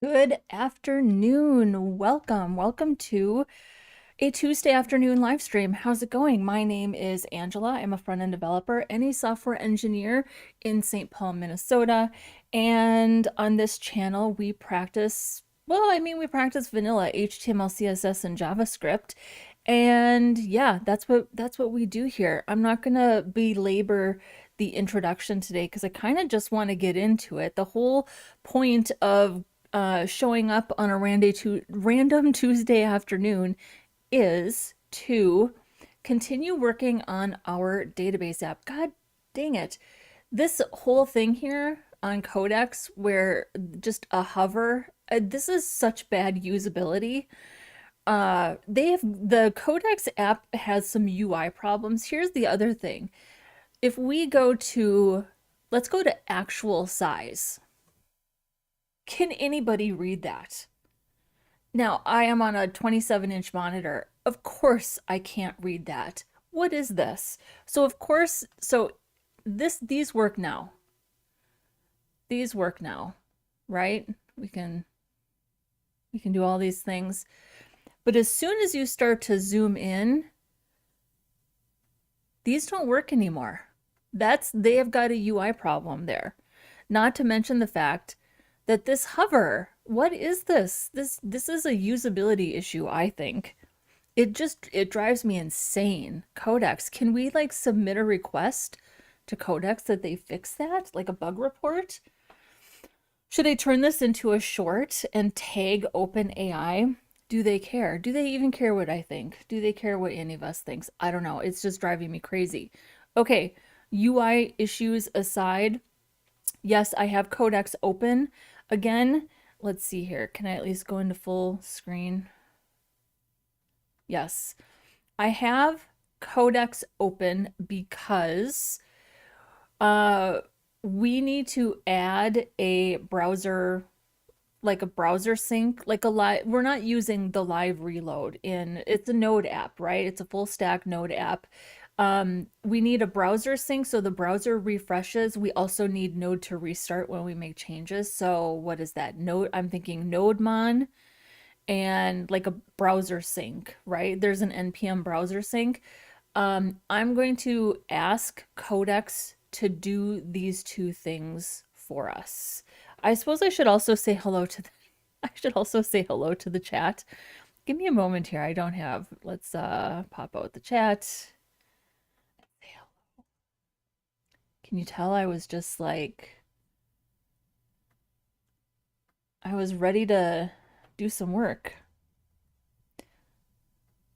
Good afternoon. Welcome to a Tuesday afternoon live stream. How's it going? My name is Angela. I'm a front-end developer and a software engineer in St. Paul, Minnesota. And on this channel, we practice, we practice vanilla HTML, CSS, and JavaScript. And yeah, that's what we do here. I'm not gonna belabor the introduction today because I kind of just want to get into it. The whole point of showing up on a random Tuesday afternoon is to continue working on our database app. God dang it. This whole thing here on Codex where just a hover, this is such bad usability. The Codex app has some UI problems. Here's the other thing. If we go to, let's go to actual size. Can anybody read that? Now, I am on a 27-inch monitor. Of course I can't read that. What is this? So of course, these work now. These work now, right? We can do all these things. But as soon as you start to zoom in, these don't work anymore. They have got a UI problem there. Not to mention the fact that this hover, what is this? This is a usability issue, I think. It drives me insane. Codex, can we like submit a request to Codex that they fix that? Like a bug report? Should I turn this into a short and tag OpenAI? Do they care? Do they even care what I think? Do they care what any of us thinks? I don't know. It's just driving me crazy. Okay, UI issues aside, yes, I have Codex open. Again, let's see here. Can I at least go into full screen? Yes. I have Codex open because we need to add a browser, like a browser sync, like we're not using the live reload it's a Node app, right? It's a full stack Node app. We need a browser sync so the browser refreshes. We also need Node to restart when we make changes. So what is that? Node, I'm thinking Nodemon and like a browser sync, right? There's an npm browser sync. I'm going to ask Codex to do these two things for us. I suppose I should also say hello to the, I should also say hello to the chat. Give me a moment here. I don't have, let's pop out the chat. Can you tell I was just like, I was ready to do some work.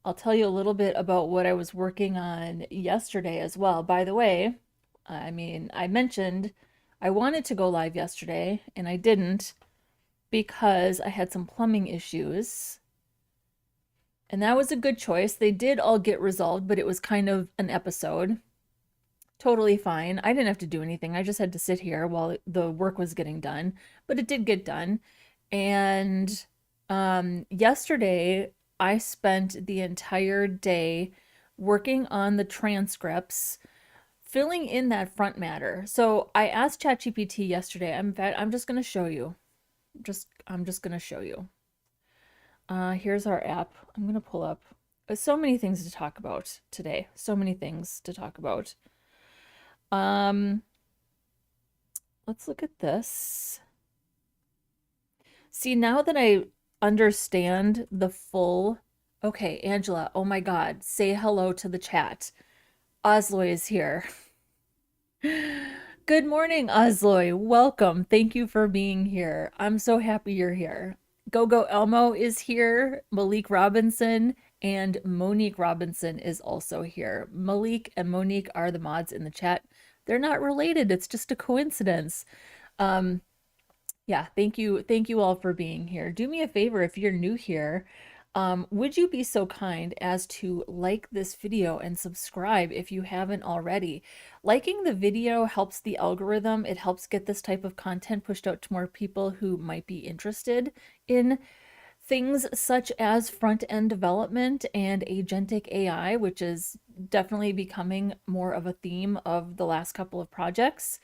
I'll tell you a little bit about what I was working on yesterday as well. By the way, I mean, I mentioned I wanted to go live yesterday and I didn't because I had some plumbing issues. And that was a good choice. They did all get resolved, but it was kind of an episode. Totally fine. I didn't have to do anything. I just had to sit here while the work was getting done, but it did get done. And yesterday, I spent the entire day working on the transcripts, filling in that front matter. So I asked ChatGPT yesterday. I'm just going to show you. I'm just going to show you. Here's our app. I'm going to pull up so many things to talk about today. So many things to talk about. Let's look at this. See, now that I understand the full, okay, Angela, oh my God, say hello to the chat. Osloy is here. Good morning, Osloy. Welcome. Thank you for being here. I'm so happy you're here. Gogo Elmo is here. Malik Robinson and Monique Robinson is also here. Malik and Monique are the mods in the chat. They're not related. It's just a coincidence. Yeah, thank you all for being here. Do me a favor if you're new here. Would you be so kind as to like this video and subscribe if you haven't already? Liking the video helps the algorithm. It helps get this type of content pushed out to more people who might be interested in things such as front-end development and agentic AI, which is definitely becoming more of a theme of the last couple of projects.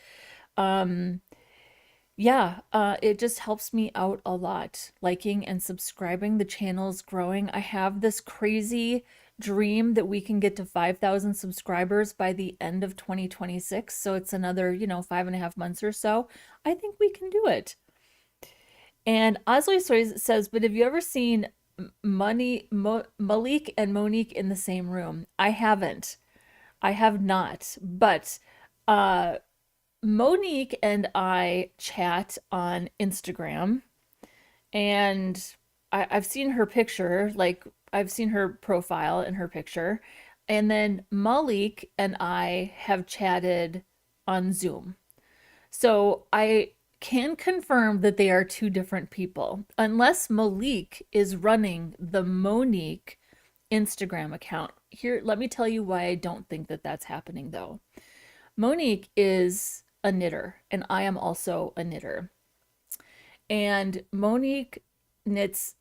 Yeah, it just helps me out a lot. Liking and subscribing, the channel's growing. I have this crazy dream that we can get to 5,000 subscribers by the end of 2026. So it's another, 5.5 months or so. I think we can do it. And Osley says, but have you ever seen Malik and Monique in the same room? I haven't. I have not. But Monique and I chat on Instagram, and I've seen her picture, like I've seen her profile and her picture. And then Malik and I have chatted on Zoom. So I can confirm that they are two different people, unless Malik is running the Monique Instagram account. Here, let me tell you why I don't think that that's happening though. Monique is a knitter, and I am also a knitter. And Monique knits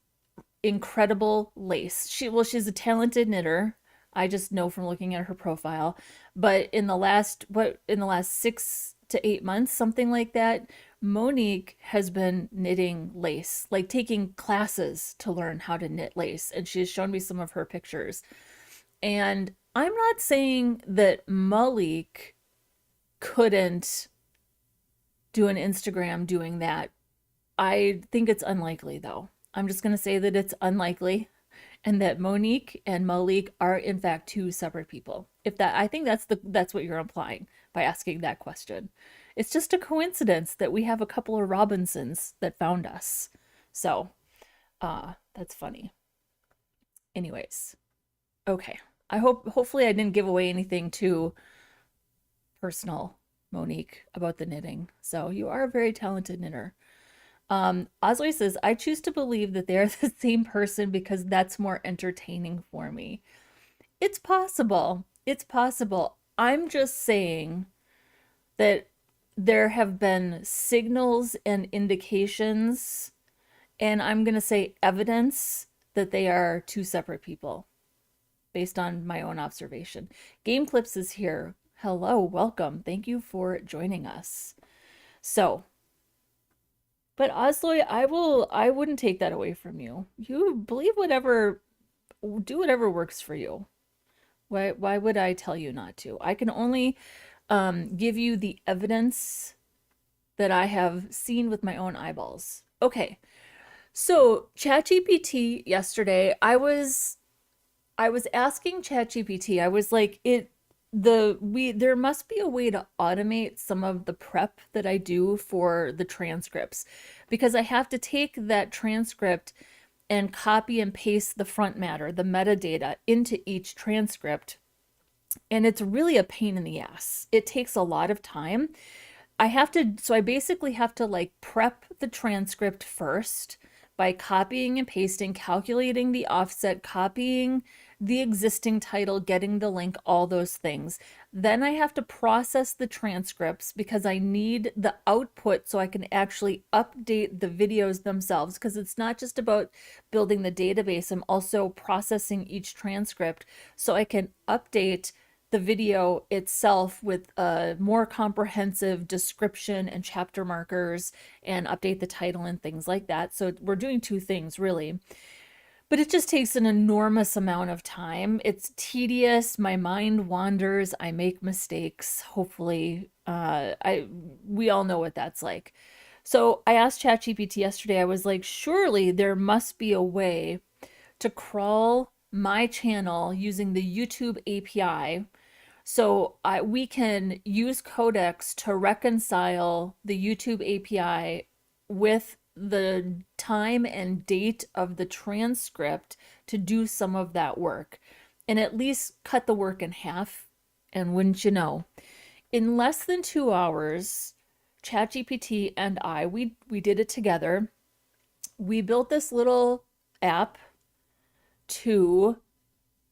incredible lace. She's a talented knitter. I just know from looking at her profile. But in the last 6 to 8 months, something like that, Monique has been knitting lace, like taking classes to learn how to knit lace. And she has shown me some of her pictures. And I'm not saying that Malik couldn't do an Instagram doing that. I think it's unlikely though. I'm just going to say that it's unlikely and that Monique and Malik are in fact two separate people. I think that's what you're implying by asking that question. It's just a coincidence that we have a couple of Robinsons that found us. So, that's funny. Anyways. Okay. Hopefully I didn't give away anything too personal, Monique, about the knitting. So you are a very talented knitter. Osley says, I choose to believe that they are the same person because that's more entertaining for me. It's possible. It's possible. I'm just saying that there have been signals and indications, and I'm going to say evidence that they are two separate people. based on my own observation. Game Clips is here. Hello, welcome. Thank you for joining us. So, but Osloy, I wouldn't take that away from you. You believe whatever, do whatever works for you. Why would I tell you not to? I can only give you the evidence that I have seen with my own eyeballs. Okay, so ChatGPT yesterday, I was asking ChatGPT, I was like, there must be a way to automate some of the prep that I do for the transcripts, because I have to take that transcript and copy and paste the front matter, the metadata, into each transcript. And it's really a pain in the ass. It takes a lot of time. So I basically have to like prep the transcript first by copying and pasting, calculating the offset, copying the existing title, getting the link, all those things. Then I have to process the transcripts because I need the output so I can actually update the videos themselves, because it's not just about building the database. I'm also processing each transcript so I can update the video itself with a more comprehensive description and chapter markers and update the title and things like that. So we're doing two things really, but it just takes an enormous amount of time. It's tedious. My mind wanders. I make mistakes. Hopefully, we all know what that's like. So I asked ChatGPT yesterday, I was like, surely there must be a way to crawl my channel using the YouTube API, so we can use Codex to reconcile the YouTube API with the time and date of the transcript to do some of that work, and at least cut the work in half. And wouldn't you know, in less than 2 hours, ChatGPT and we did it together. We built this little app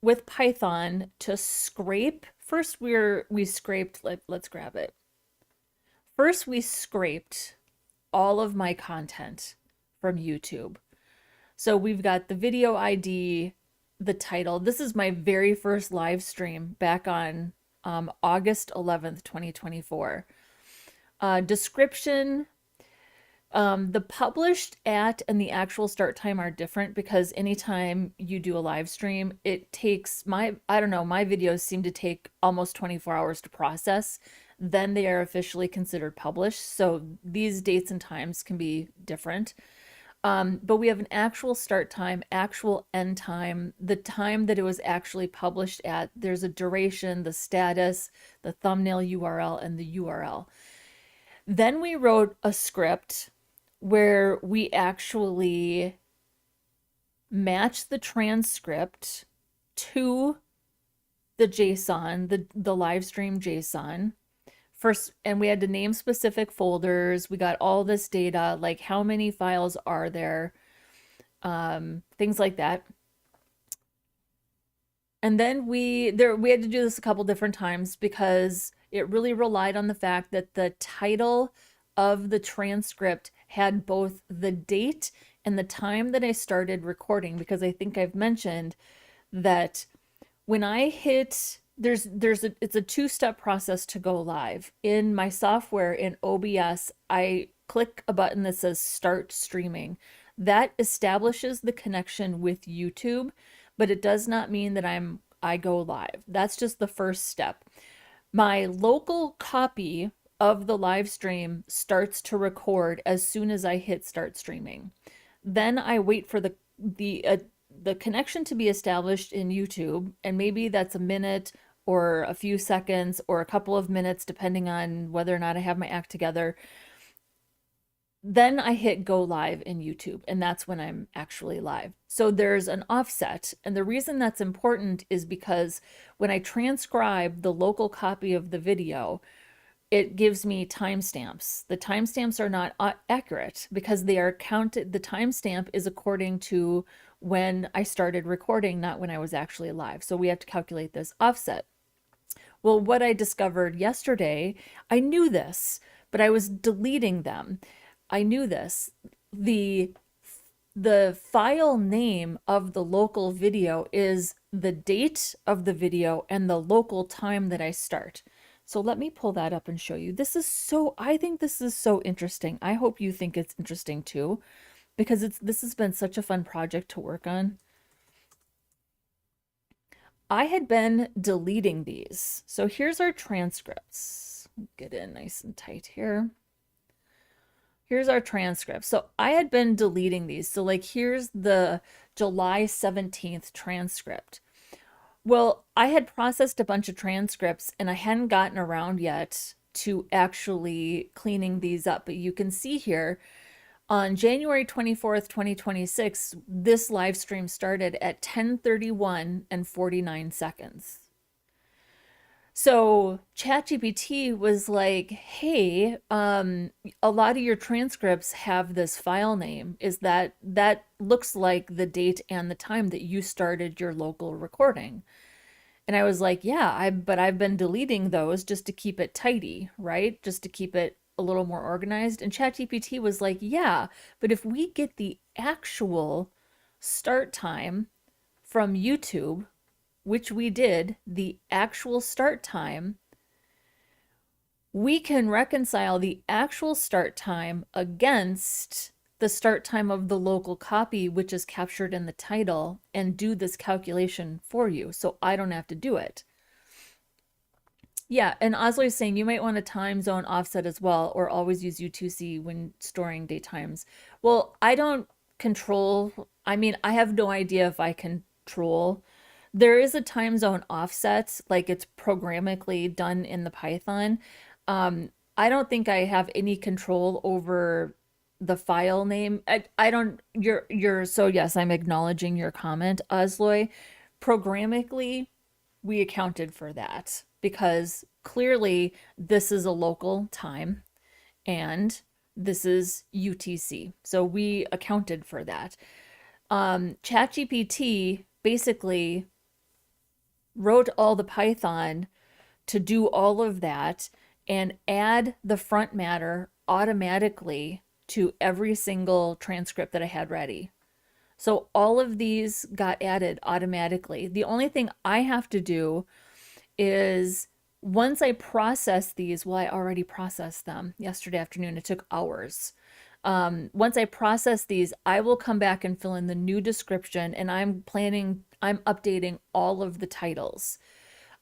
with Python to scrape. First, we scraped, let's grab it. First, we scraped all of my content from YouTube. So we've got the video ID, the title. This is my very first live stream back on August 11th, 2024. Description. The published at and the actual start time are different, because anytime you do a live stream, it takes my videos seem to take almost 24 hours to process. Then they are officially considered published. So these dates and times can be different. But we have an actual start time, actual end time, the time that it was actually published at. There's a duration, the status, the thumbnail URL, and the URL. Then we wrote a script where we actually match the transcript to the JSON, the live stream JSON first, and we had to name specific folders. We got all this data, like how many files are there, things like that. And then we had to do this a couple different times, because it really relied on the fact that the title of the transcript had both the date and the time that I started recording, because I think I've mentioned that when I hit, it's a two-step process to go live. In my software in OBS, I click a button that says start streaming. That establishes the connection with YouTube, but it does not mean that I go live. That's just the first step. My local copy of the live stream starts to record as soon as I hit start streaming. Then I wait for the connection to be established in YouTube, and maybe that's a minute or a few seconds or a couple of minutes, depending on whether or not I have my act together. Then I hit go live in YouTube, and that's when I'm actually live. So there's an offset. And the reason that's important is because when I transcribe the local copy of the video, it gives me timestamps. The timestamps are not accurate because they are counted. The timestamp is according to when I started recording, not when I was actually live. So we have to calculate this offset. Well, what I discovered yesterday, I knew this, but I was deleting them. I knew this. The the file name of the local video is the date of the video and the local time that I start. So let me pull that up and show you. I think this is so interesting. I hope you think it's interesting too, because this has been such a fun project to work on. I had been deleting these. So here's our transcripts. Get in nice and tight here. Here's our transcript. So I had been deleting these. So like here's the July 17th transcript. Well, I had processed a bunch of transcripts and I hadn't gotten around yet to actually cleaning these up. But you can see here on January 24th, 2026, this live stream started at 10:31 and 49 seconds. So ChatGPT was like, hey, a lot of your transcripts have this file name. That looks like the date and the time that you started your local recording? And I was like, yeah, but I've been deleting those just to keep it tidy, right? Just to keep it a little more organized. And ChatGPT was like, yeah, but if we get the actual start time from YouTube, which we did, the actual start time, we can reconcile the actual start time against the start time of the local copy, which is captured in the title, and do this calculation for you, so I don't have to do it. Yeah, and Oslo is saying you might want a time zone offset as well, or always use U2C when storing date times. Well, I don't control, I mean, I have no idea if I control. There is a time zone offset, like it's programmatically done in the Python. I don't think I have any control over the file name. I don't, so yes, I'm acknowledging your comment, Osloy. Programmatically, we accounted for that because clearly this is a local time and this is UTC. So we accounted for that. ChatGPT basically wrote all the Python to do all of that and add the front matter automatically to every single transcript that I had ready. So all of these got added automatically. The only thing I have to do is once I process these, well, I already processed them yesterday afternoon. It took hours. Once I process these, I will come back and fill in the new description, and I'm updating all of the titles.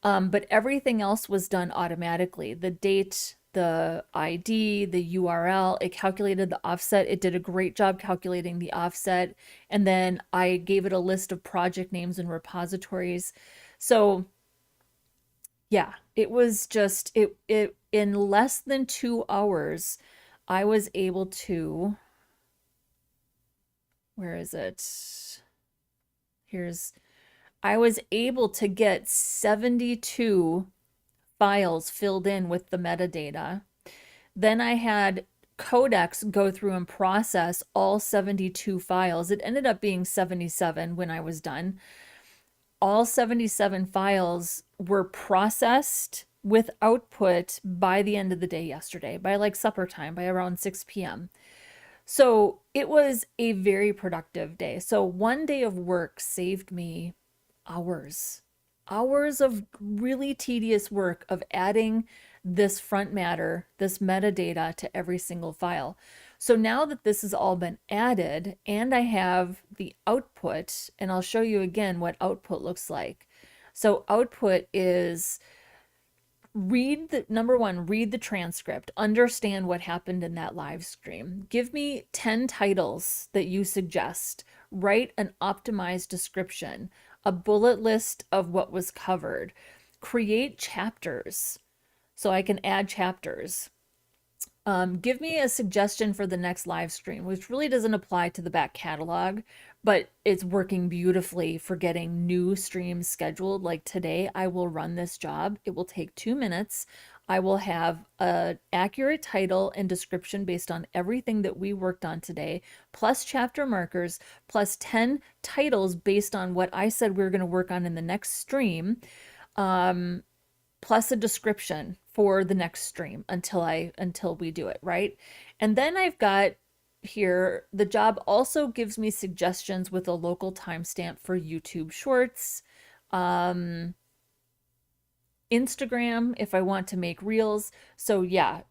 But everything else was done automatically. The date, the ID, the URL, it calculated the offset. It did a great job calculating the offset. And then I gave it a list of project names and repositories. So yeah, it was just, it in less than 2 hours, I was able to, where is it? I was able to get 72 files filled in with the metadata. Then I had Codex go through and process all 72 files. It ended up being 77 when I was done. All 77 files were processed with output by the end of the day yesterday, by like supper time, by around 6 p.m. So it was a very productive day. So one day of work saved me hours of really tedious work of adding this front matter, this metadata to every single file. So now that this has all been added and I have the output, and I'll show you again what output looks like. So output is number one, read the transcript, understand what happened in that live stream. Give me 10 titles that you suggest, write an optimized description, a bullet list of what was covered, create chapters so I can add chapters. Give me a suggestion for the next live stream, which really doesn't apply to the back catalog, but it's working beautifully for getting new streams scheduled. Like today, I will run this job. It will take 2 minutes. I will have an accurate title and description based on everything that we worked on today, plus chapter markers, plus 10 titles based on what I said we were going to work on in the next stream, plus a description for the next stream until we do it, right? And then I've got here, the job also gives me suggestions with a local timestamp for YouTube Shorts, Instagram if I want to make reels. So yeah,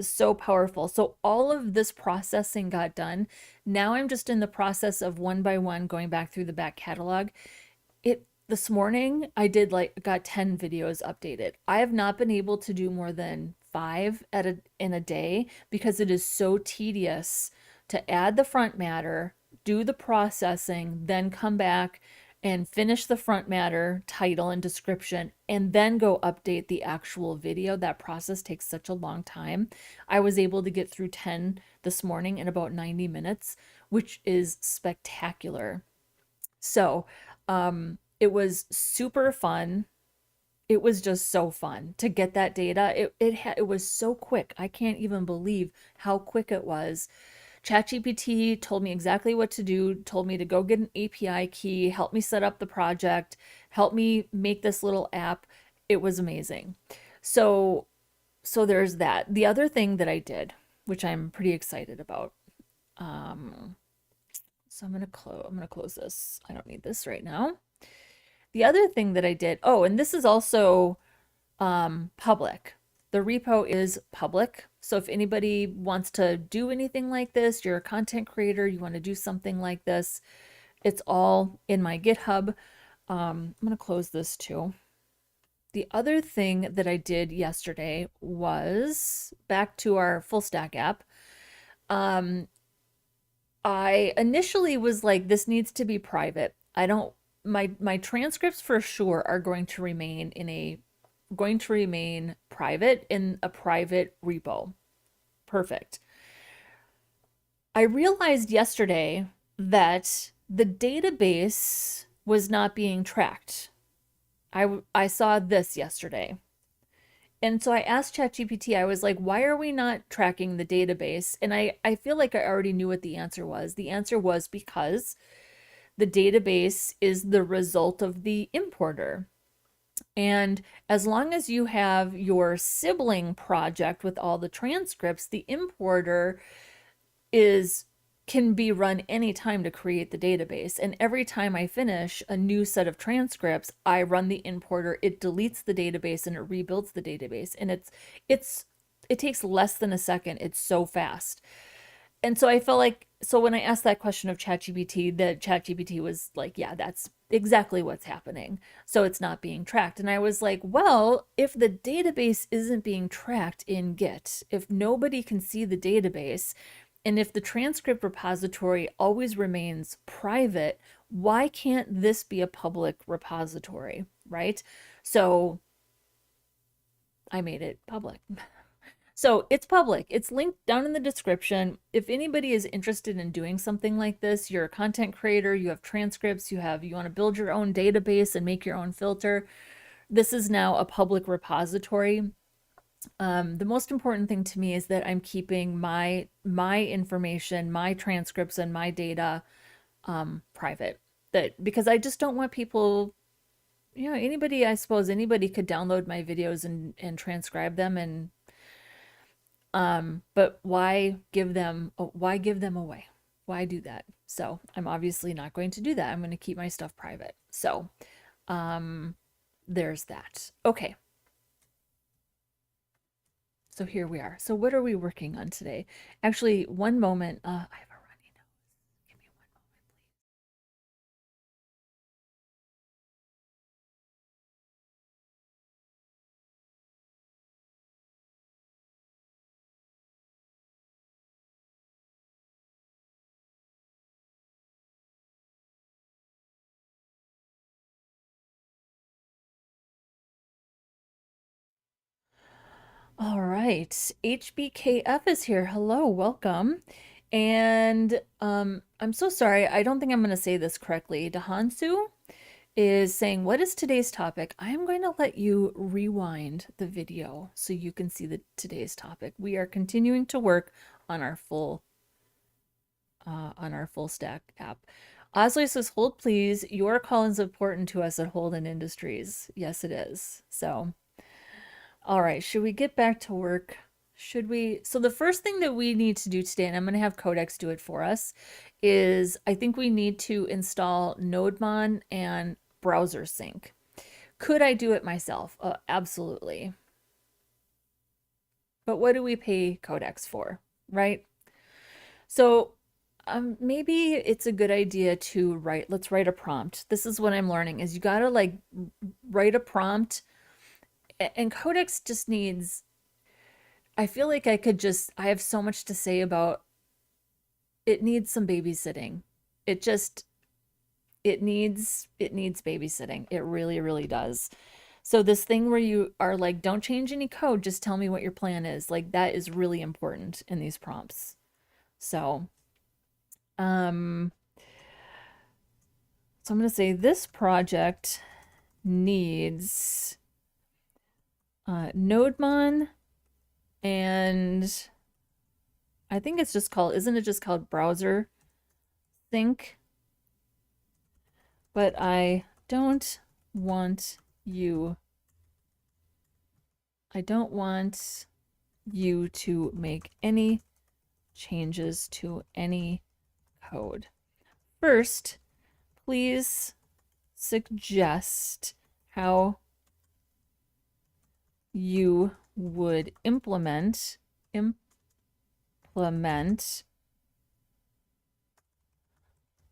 so powerful. So all of this processing got done. Now I'm just in the process of one by one going back through the back catalog. This morning I got 10 videos updated. I have not been able to do more than 5 in a day because it is so tedious to add the front matter, do the processing, then come back and finish the front matter, title and description, and then go update the actual video. That process takes such a long time. I was able to get through 10 this morning in about 90 minutes, which is spectacular. So, it was super fun. It was just so fun to get that data. It was so quick. I can't even believe how quick it was. ChatGPT told me exactly what to do, told me to go get an API key, help me set up the project, help me make this little app. It was amazing. So there's that. The other thing that I did, which I'm pretty excited about. So I'm gonna close this. I don't need this right now. The other thing that I did, oh, and this is also public. The repo is public. So if anybody wants to do anything like this, you're a content creator, you want to do something like this, it's all in my GitHub. I'm going to close this too. The other thing that I did yesterday was back to our full stack app. I initially was like, this needs to be private. My transcripts for sure are going to remain private in a private repo. Perfect. I realized yesterday that the database was not being tracked. I saw this yesterday. And so I asked ChatGPT, I was like, why are we not tracking the database? And I feel like I already knew what the answer was. The answer was because the database is the result of the importer. And as long as you have your sibling project with all the transcripts, the importer can be run anytime to create the database. And every time I finish a new set of transcripts, I run the importer, it deletes the database and it rebuilds the database. And it takes less than a second. It's so fast. And so I felt like, so when I asked that question of ChatGPT, the ChatGPT was like, yeah, that's exactly what's happening. So it's not being tracked. And I was like, well, if the database isn't being tracked in Git, if nobody can see the database, and if the transcript repository always remains private, why can't this be a public repository, right? So I made it public. So it's public. It's linked down in the description. If anybody is interested in doing something like this, you're a content creator, you have transcripts, you want to build your own database and make your own filter, this is now a public repository. The most important thing to me is that I'm keeping my information, my transcripts, and my data private. Because I just don't want people, anybody, I suppose anybody could download my videos and transcribe them but why give them away? Why do that? So I'm obviously not going to do that. I'm going to keep my stuff private. So there's that. Okay. So here we are. So what are we working on today? Actually, one moment. I have a runny nose. Give me one moment, please. All right, HBKF is here. Hello, welcome. And I'm so sorry. I don't think I'm going to say this correctly. Dahansu is saying, what is today's topic? I'm going to let you rewind the video so you can see today's topic. We are continuing to work on our full stack app. Osley says, hold please. Your call is important to us at Holden Industries. Yes, it is. So, all right, should we get back to work? Should we? So the first thing that we need to do today, and I'm going to have Codex do it for us, is I think we need to install Nodemon and BrowserSync. Could I do it myself? Absolutely. But what do we pay Codex for, right? So maybe it's a good idea to let's write a prompt. This is what I'm learning is you got to like write a prompt, and Codex just needs, I feel like I have so much to say about it needs some babysitting. It just it needs babysitting. It really, really does. So this thing where you are like, don't change any code, just tell me what your plan is. Like that is really important in these prompts. So, um, so I'm going to say this project needs Nodemon, and I think it's just called, isn't it just called BrowserSync? But I don't want you to make any changes to any code. First, please suggest how you would implement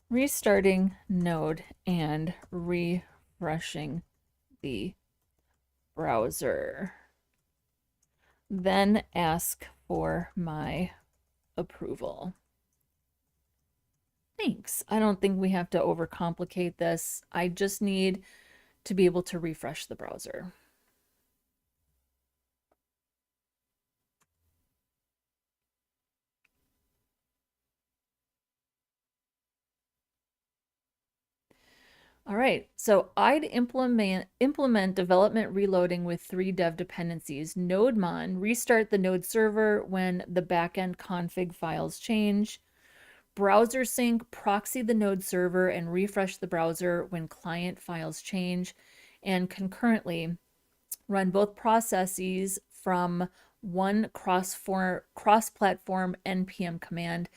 restarting Node and refreshing the browser. Then ask for my approval. Thanks. I don't think we have to overcomplicate this. I just need to be able to refresh the browser. All right, so I'd implement development reloading with 3 dev dependencies. Nodemon, restart the node server when the backend config files change. BrowserSync, proxy the node server and refresh the browser when client files change. And concurrently, run both processes from one cross-platform npm command.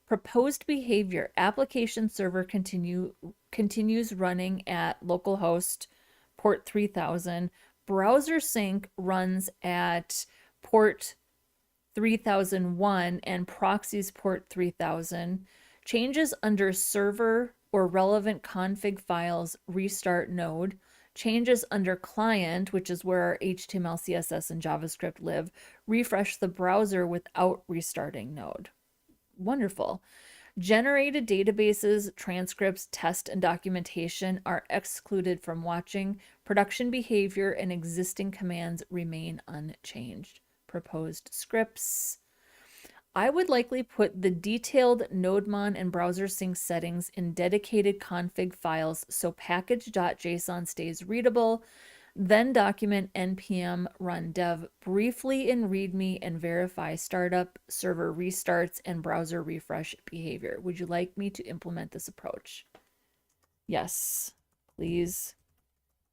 Proposed behavior, application server continues running at localhost port 3000. Browser sync runs at port 3001 and proxies port 3000. Changes under server or relevant config files restart node. Changes under client, which is where our HTML, CSS, and JavaScript live, refresh the browser without restarting node. Wonderful. Generated databases, transcripts, test, and documentation are excluded from watching. Production behavior and existing commands remain unchanged. Proposed scripts. I would likely put the detailed Nodemon and BrowserSync settings in dedicated config files so package.json stays readable. Then document npm run dev briefly in README and verify startup, server restarts, and browser refresh behavior. Would you like me to implement this approach? Yes, please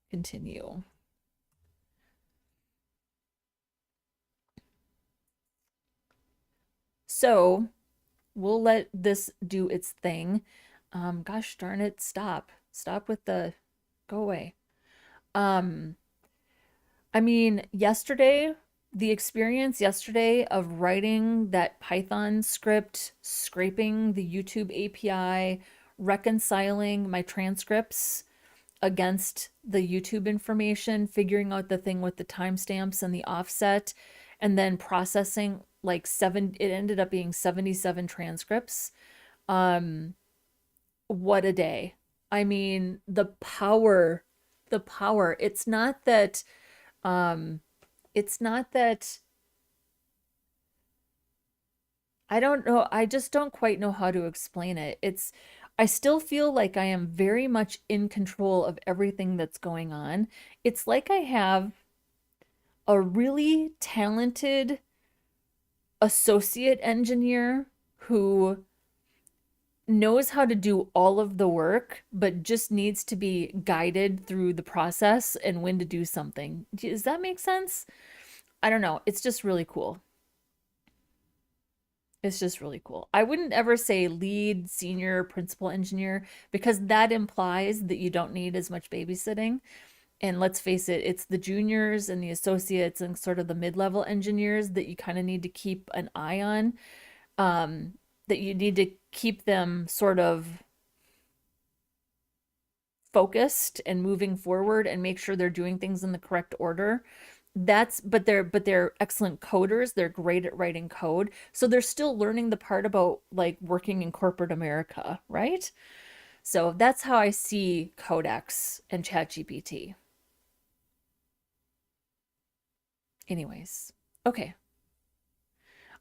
continue. So we'll let this do its thing. Gosh darn it, stop with the, go away. I mean, the experience yesterday of writing that Python script, scraping the YouTube API, reconciling my transcripts against the YouTube information, figuring out the thing with the timestamps and the offset, and then processing like it ended up being 77 transcripts. What a day. I mean, the power. It's not that I don't know, I just don't quite know how to explain it. I still feel like I am very much in control of everything that's going on. It's like I have a really talented associate engineer who knows how to do all of the work, but just needs to be guided through the process and when to do something. Does that make sense? I don't know. It's just really cool. It's just really cool. I wouldn't ever say lead, senior, principal engineer, because that implies that you don't need as much babysitting. And let's face it, it's the juniors and the associates and sort of the mid-level engineers that you kind of need to keep an eye on. That you need to keep them sort of focused and moving forward and make sure they're doing things in the correct order. But they're excellent coders. They're great at writing code. So they're still learning the part about like working in corporate America, right? So that's how I see Codex and ChatGPT. Anyways, okay.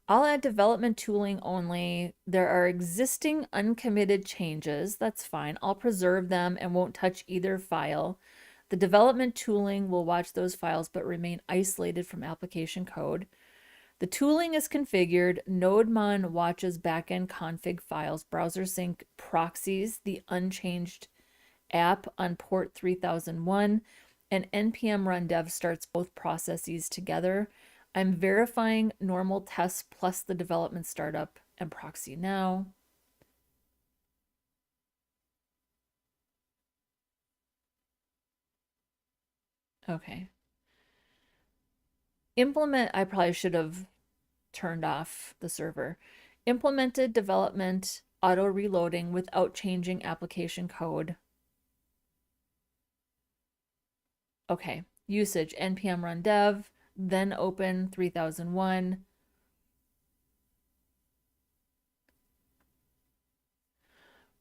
I'll add development tooling only. There are existing uncommitted changes. That's fine. I'll preserve them and won't touch either file. The development tooling will watch those files but remain isolated from application code. The tooling is configured. Nodemon watches backend config files. BrowserSync proxies the unchanged app on port 3001. And npm run dev starts both processes together. I'm verifying normal tests plus the development startup and proxy now. Okay. Implement, I probably should have turned off the server. Implemented development auto reloading without changing application code. Okay. Usage npm run dev, then open 3001.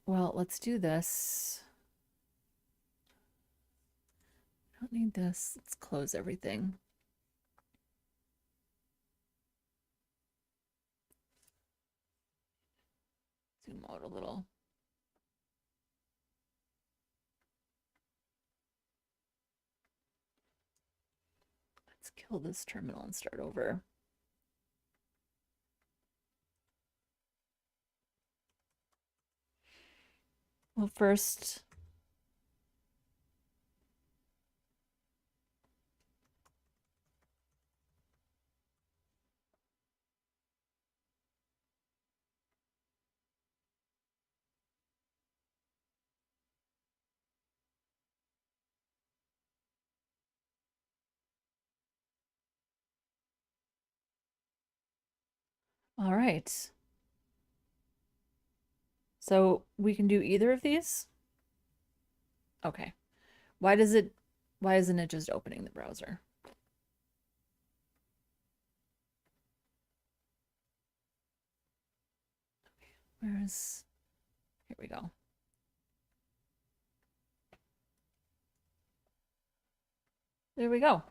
Well, let's do this. I don't need this. Let's close everything. Zoom out a little. Let's kill this terminal and start over. Well, first, all right. So we can do either of these? Okay. Why isn't it just opening the browser? Here we go. There we go.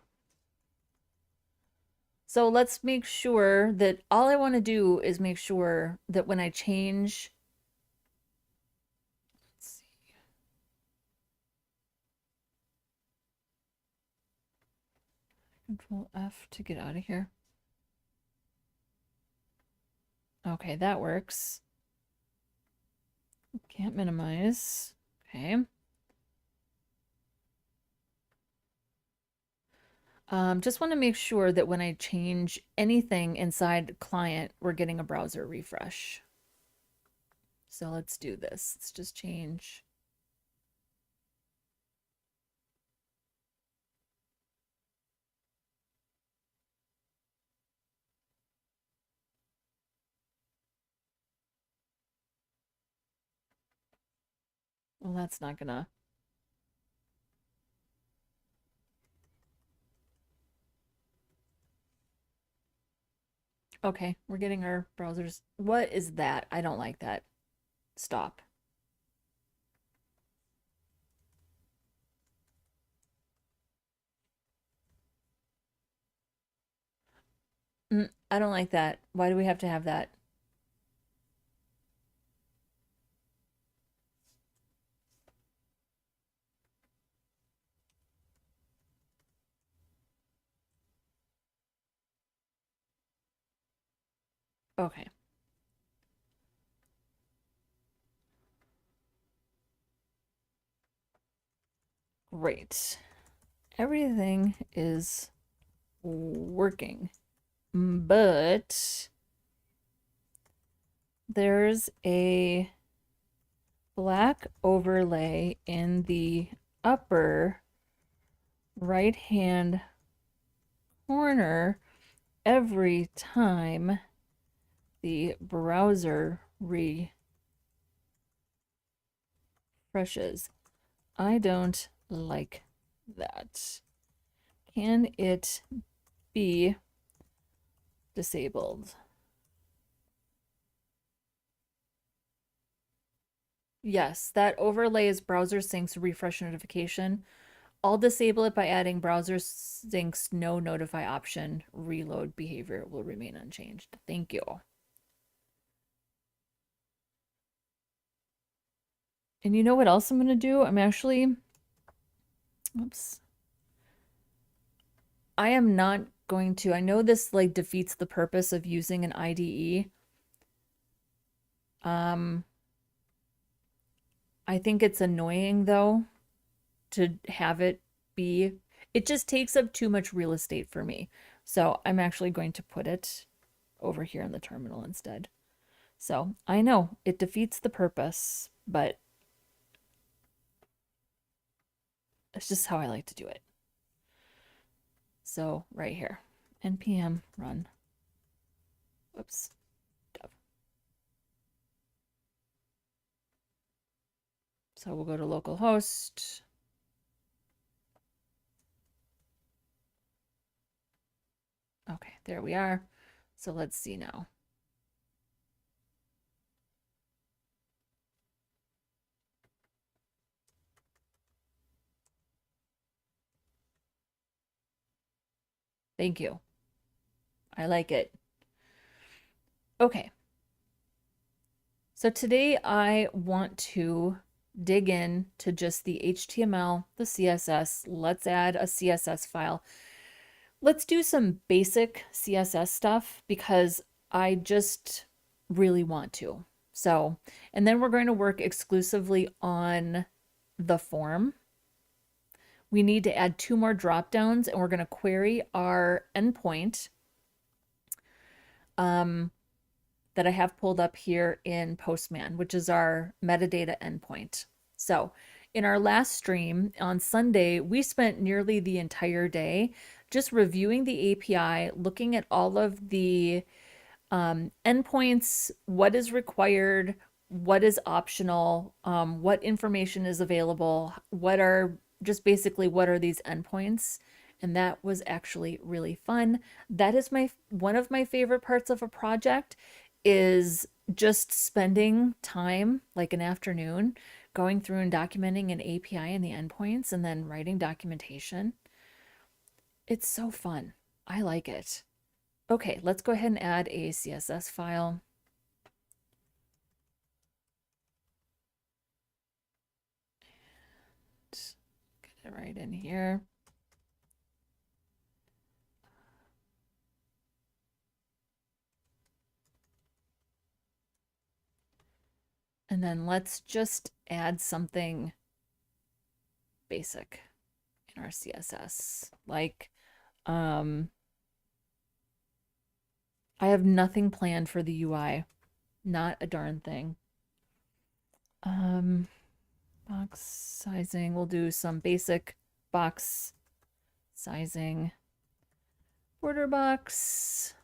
So let's make sure that all I want to do is make sure that when I change, let's see. Control F to get out of here. Okay, that works. Can't minimize. Okay. Just want to make sure that when I change anything inside client, we're getting a browser refresh. So let's do this. Let's just change. Well, that's not gonna. Okay, we're getting our browsers. What is that? I don't like that. Stop. I don't like that. Why do we have to have that? Okay. Great. Everything is working. But there's a black overlay in the upper right-hand corner every time the browser refreshes. I don't like that. Can it be disabled? Yes, that overlays BrowserSync's refresh notification. I'll disable it by adding BrowserSync's no notify option. Reload behavior will remain unchanged. Thank you. And you know what else I'm going to do? I'm actually, oops. I am not going to, I know this like defeats the purpose of using an IDE. I think it's annoying though to have it be, it just takes up too much real estate for me. So I'm actually going to put it over here in the terminal instead. So I know it defeats the purpose, but it's just how I like to do it. So right here, npm run. Whoops. Dev. So we'll go to localhost. Okay, there we are. So let's see now. Thank you. I like it. Okay. So today I want to dig in to just the HTML, the CSS. Let's add a CSS file. Let's do some basic CSS stuff because I just really want to. So, and then we're going to work exclusively on the form. We need to add 2 more dropdowns and we're going to query our endpoint that I have pulled up here in Postman, which is our metadata endpoint. So in our last stream on Sunday, we spent nearly the entire day just reviewing the API, looking at all of the endpoints, what is required, what is optional, what information is available, what are just basically what are these endpoints. And that was actually really fun. That is one of my favorite parts of a project is just spending time, like an afternoon, going through and documenting an API and the endpoints and then writing documentation. It's so fun. I like it. Okay, let's go ahead and add a CSS file. Get it right in here. And then let's just add something basic in our CSS. Like, I have nothing planned for the UI. Not a darn thing. Box sizing, we'll do some basic box sizing. Border box.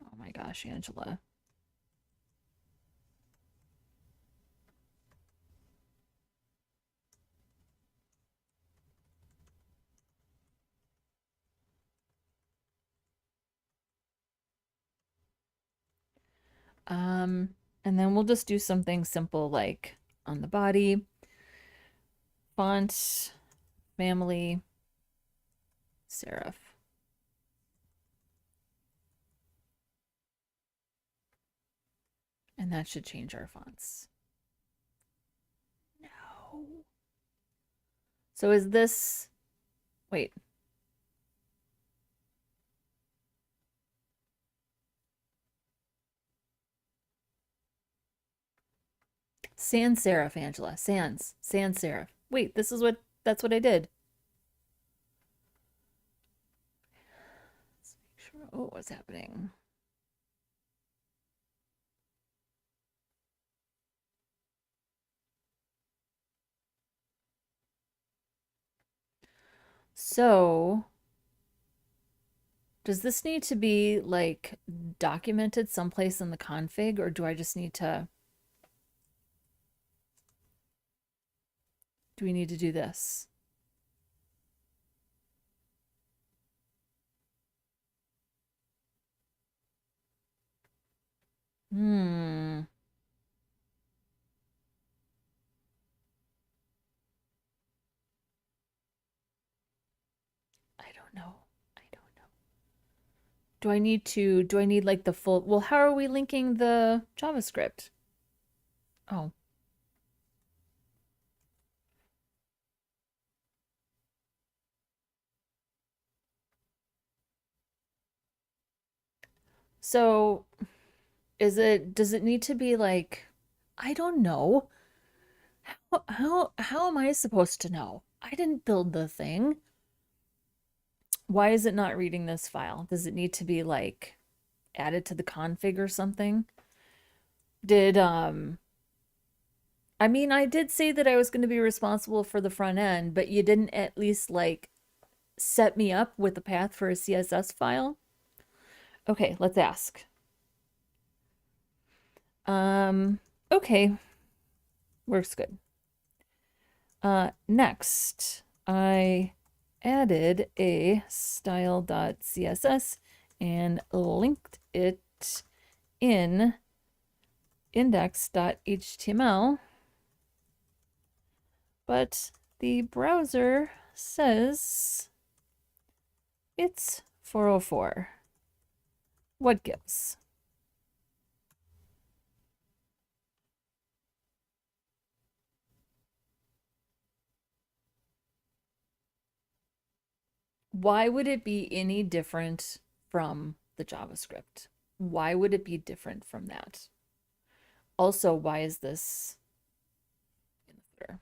Oh my gosh, Angela. And then we'll just do something simple like on the body, font, family, serif. And that should change our fonts. No. So is this, wait. Sans serif, Angela. Sans serif. Wait, that's what I did. Let's make sure. Oh, what's happening? So, does this need to be like documented someplace in the config, or do I just need to, do we need to do this? Hmm. I don't know. I don't know. Do I need like the full, well, how are we linking the JavaScript? Oh, so does it need to be like, I don't know. How am I supposed to know? I didn't build the thing. Why is it not reading this file? Does it need to be like added to the config or something? Did I mean, I did say that I was going to be responsible for the front end, but you didn't at least like set me up with a path for a CSS file? Okay, let's ask. Okay, works good. Next, I added a style.css and linked it in index.html, but the browser says it's 404. What gives? Why would it be any different from the JavaScript? Why would it be different from that? Also, why is this in the footer?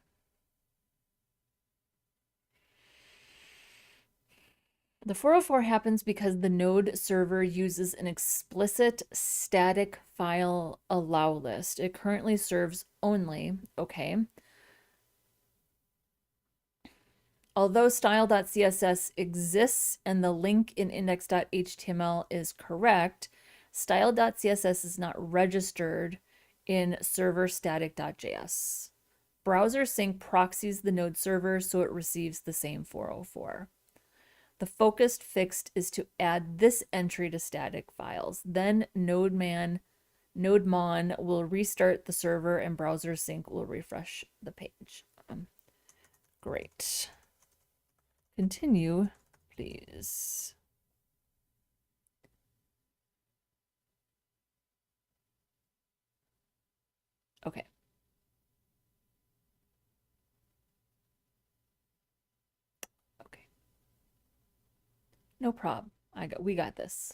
The 404 happens because the node server uses an explicit static file allow list. It currently serves only, okay. Although style.css exists and the link in index.html is correct, style.css is not registered in server static.js. BrowserSync proxies the node server so it receives the same 404. The focused fix is to add this entry to static files. Then Nodemon will restart the server and BrowserSync will refresh the page. Great. Continue, please. Okay. Okay. No problem. We got this.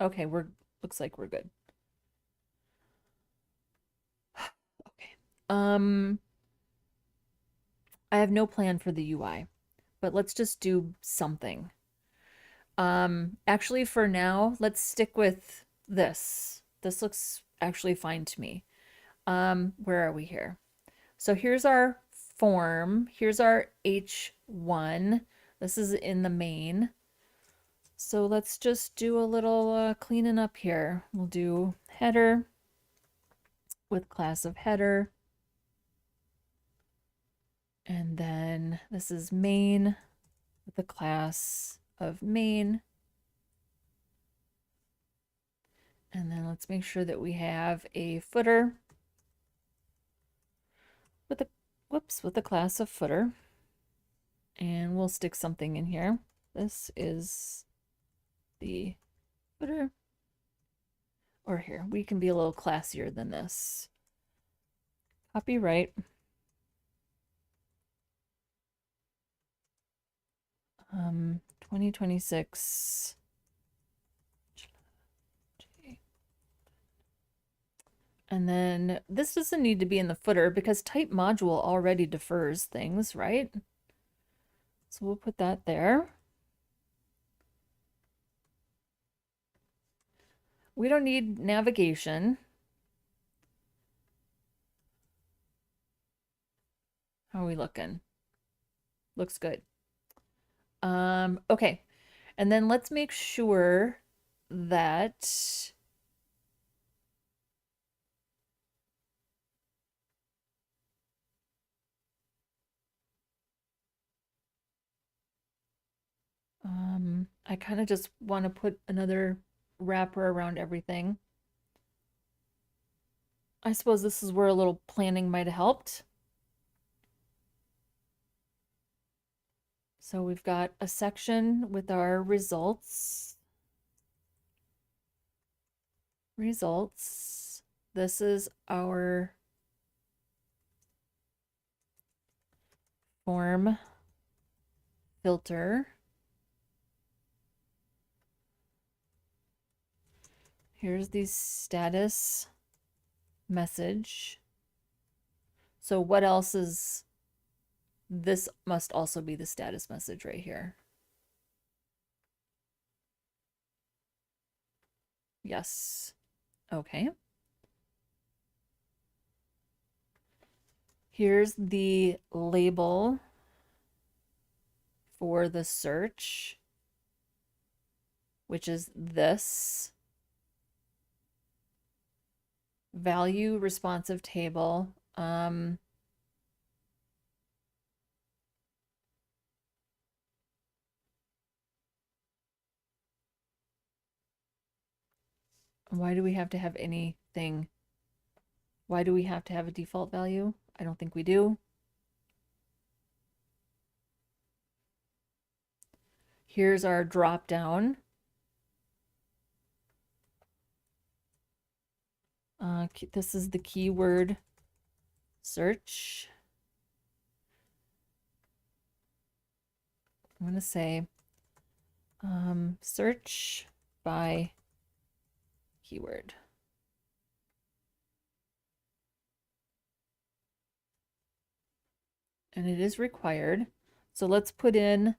Okay, looks like we're good. Okay. I have no plan for the UI, but let's just do something. Actually for now, let's stick with this. This looks actually fine to me. Where are we here? So here's our form. Here's our H1. This is in the main. So let's just do a little cleaning up here. We'll do header with class of header. And then this is main with the class of main. And then let's make sure that we have a footer with a, whoops, with the class of footer. And we'll stick something in here. This is the footer. Or here, we can be a little classier than this. Copyright. 2026. And then this doesn't need to be in the footer because type module already defers things, right? So we'll put that there. We don't need navigation. How are we looking? Looks good. Okay. And then let's make sure that I kind of just want to put another wrapper around everything. I suppose this is where a little planning might have helped. So we've got a section with our results. Results. This is our form filter. Here's the status message. So what else is this? Must also be the status message right here. Yes. Okay. Here's the label for the search, which is this value responsive table. Why do we have to have anything? Why do we have to have a default value? I don't think we do. Here's our drop down. This is the keyword search. I'm going to say search by keyword. And it is required. So let's put in,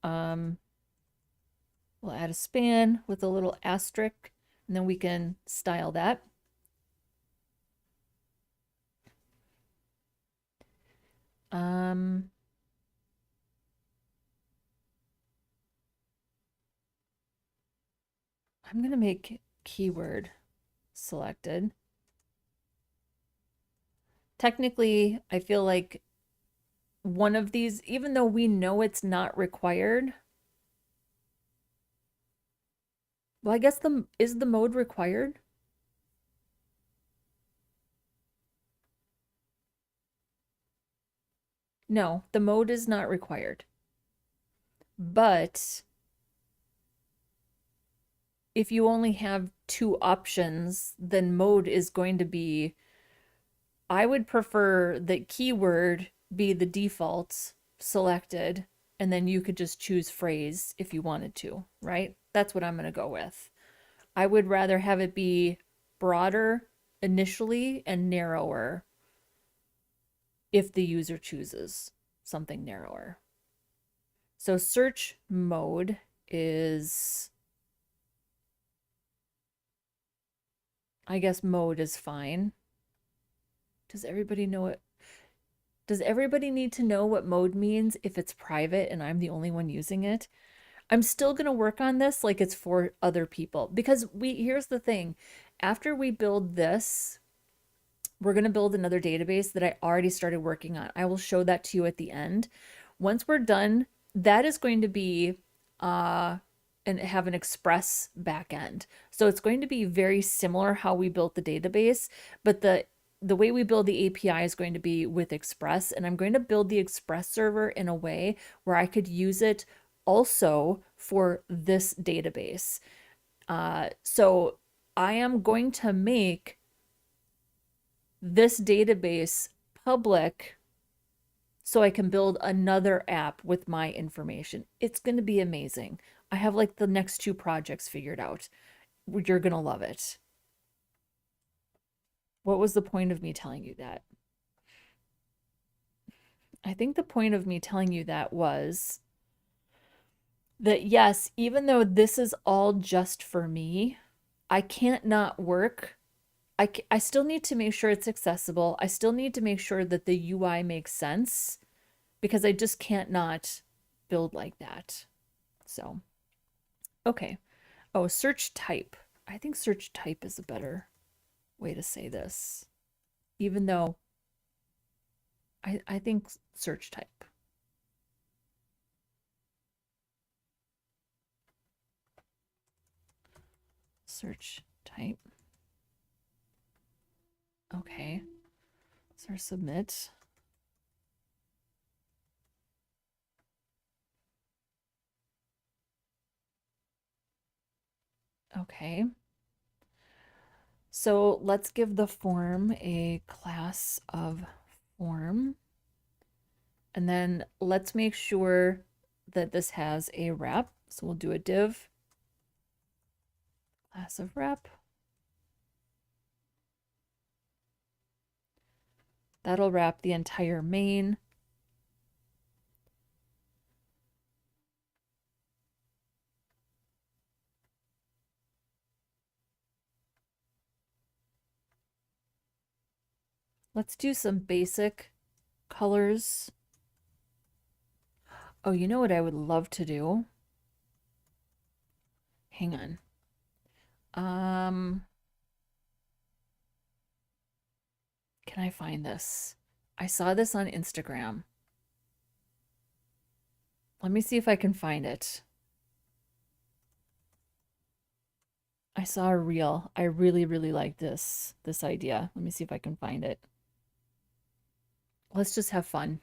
we'll add a span with a little asterisk, and then we can style that. I'm going to make keyword selected. Technically, I feel like one of these, even though we know it's not required, well, I guess is the mode required? No, the mode is not required. But if you only have two options, then mode is going to be, I would prefer that keyword be the default selected, and then you could just choose phrase if you wanted to, right? That's what I'm going to go with. I would rather have it be broader initially and narrower if the user chooses something narrower. So search mode is, I guess mode is fine. Does everybody know it? Does everybody need to know what mode means if it's private and I'm the only one using it? I'm still going to work on this like it's for other people, because here's the thing. After we build this, we're going to build another database that I already started working on. I will show that to you at the end. Once we're done, that is going to be and have an express backend. So it's going to be very similar how we built the database, but the way we build the API is going to be with Express, and I'm going to build the Express server in a way where I could use it also for this database. So I am going to make this database public so I can build another app with my information. It's going to be amazing. I have like the next two projects figured out. You're going to love it. What was the point of me telling you that? I think the point of me telling you that was that yes, even though this is all just for me, I can't not work. I still need to make sure it's accessible. I still need to make sure that the UI makes sense because I just can't not build like that. So, okay. Oh, search type. I think search type is a better way to say this, even though I think search type. Search type. Okay. So submit. Okay. So let's give the form a class of form. And then let's make sure that this has a wrap. So we'll do a div class of wrap. That'll wrap the entire main. Let's do some basic colors. Oh, you know what I would love to do? Hang on. Can I find this? I saw this on Instagram. Let me see if I can find it. I saw a reel. I really, really like this idea. Let me see if I can find it. Let's just have fun.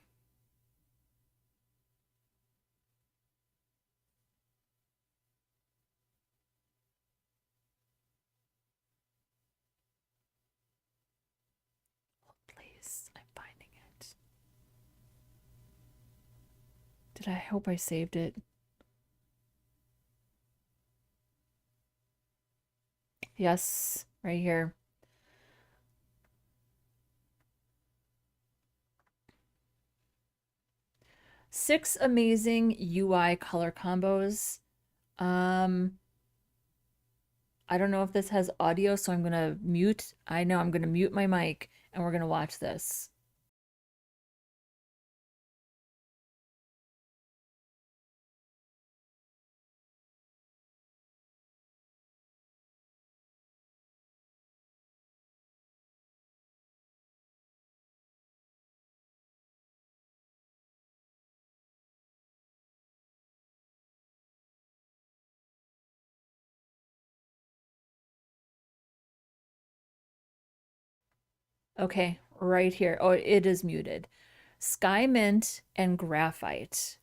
Please, I'm finding it. Did I hope I saved it? Yes, right here. Six amazing UI color combos. I don't know if this has audio, so I'm gonna mute. I know I'm gonna mute my mic and we're gonna watch this. Okay, right here. Oh, it is muted. Sky Mint and Graphite.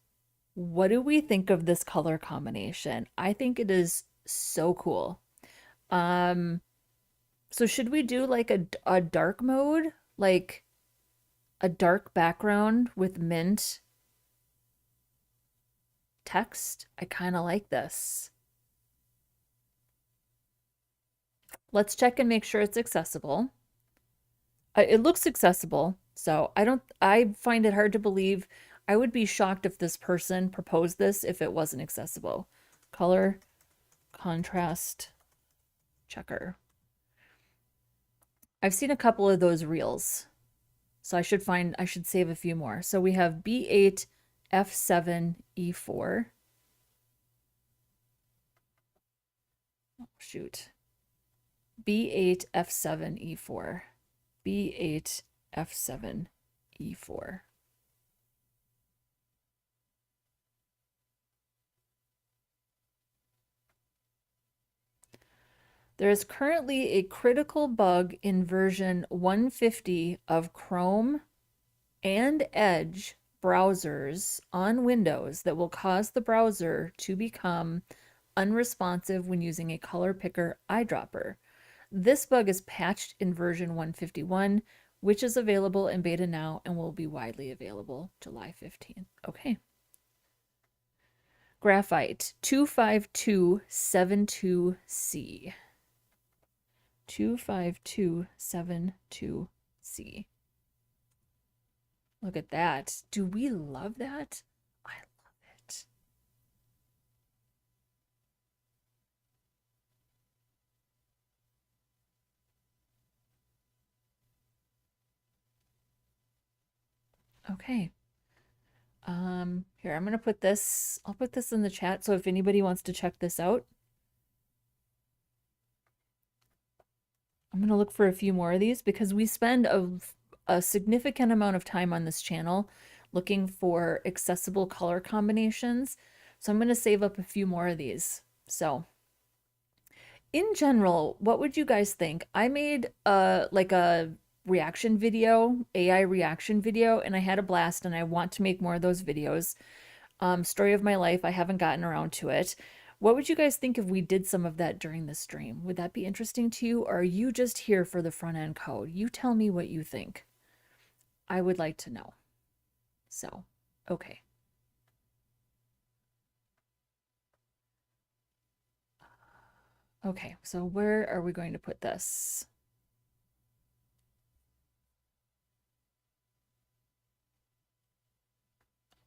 What do we think of this color combination? I think it is so cool. So should we do like a dark mode? Like a dark background with mint text? I kind of like this. Let's check and make sure it's accessible. It looks accessible, so I find it hard to believe. I would be shocked if this person proposed this if it wasn't accessible. Color, contrast, checker. I've seen a couple of those reels, so I should save a few more. So we have B8, F7, E4. Oh, shoot. B8, F7, E4. B8, F7, E4. There is currently a critical bug in version 150 of Chrome and Edge browsers on Windows that will cause the browser to become unresponsive when using a color picker eyedropper. This bug is patched in version 151, which is available in beta now and will be widely available July 15th. Okay. Graphite 25272C. 25272C. Look at that. Do we love that? I love it. Okay. Here, I'm gonna put this, I'll put this in the chat, so if anybody wants to check this out. I'm gonna look for a few more of these because we spend a significant amount of time on this channel looking for accessible color combinations. So I'm gonna save up a few more of these. So in general, what would you guys think? I made like a reaction video, AI reaction video, and I had a blast, and I want to make more of those videos. Story of my life, I haven't gotten around to it. What would you guys think if we did some of that during the stream? Would that be interesting to you, or are you just here for the front end code? You tell me what you think. I would like to know. So, okay. Okay, so where are we going to put this?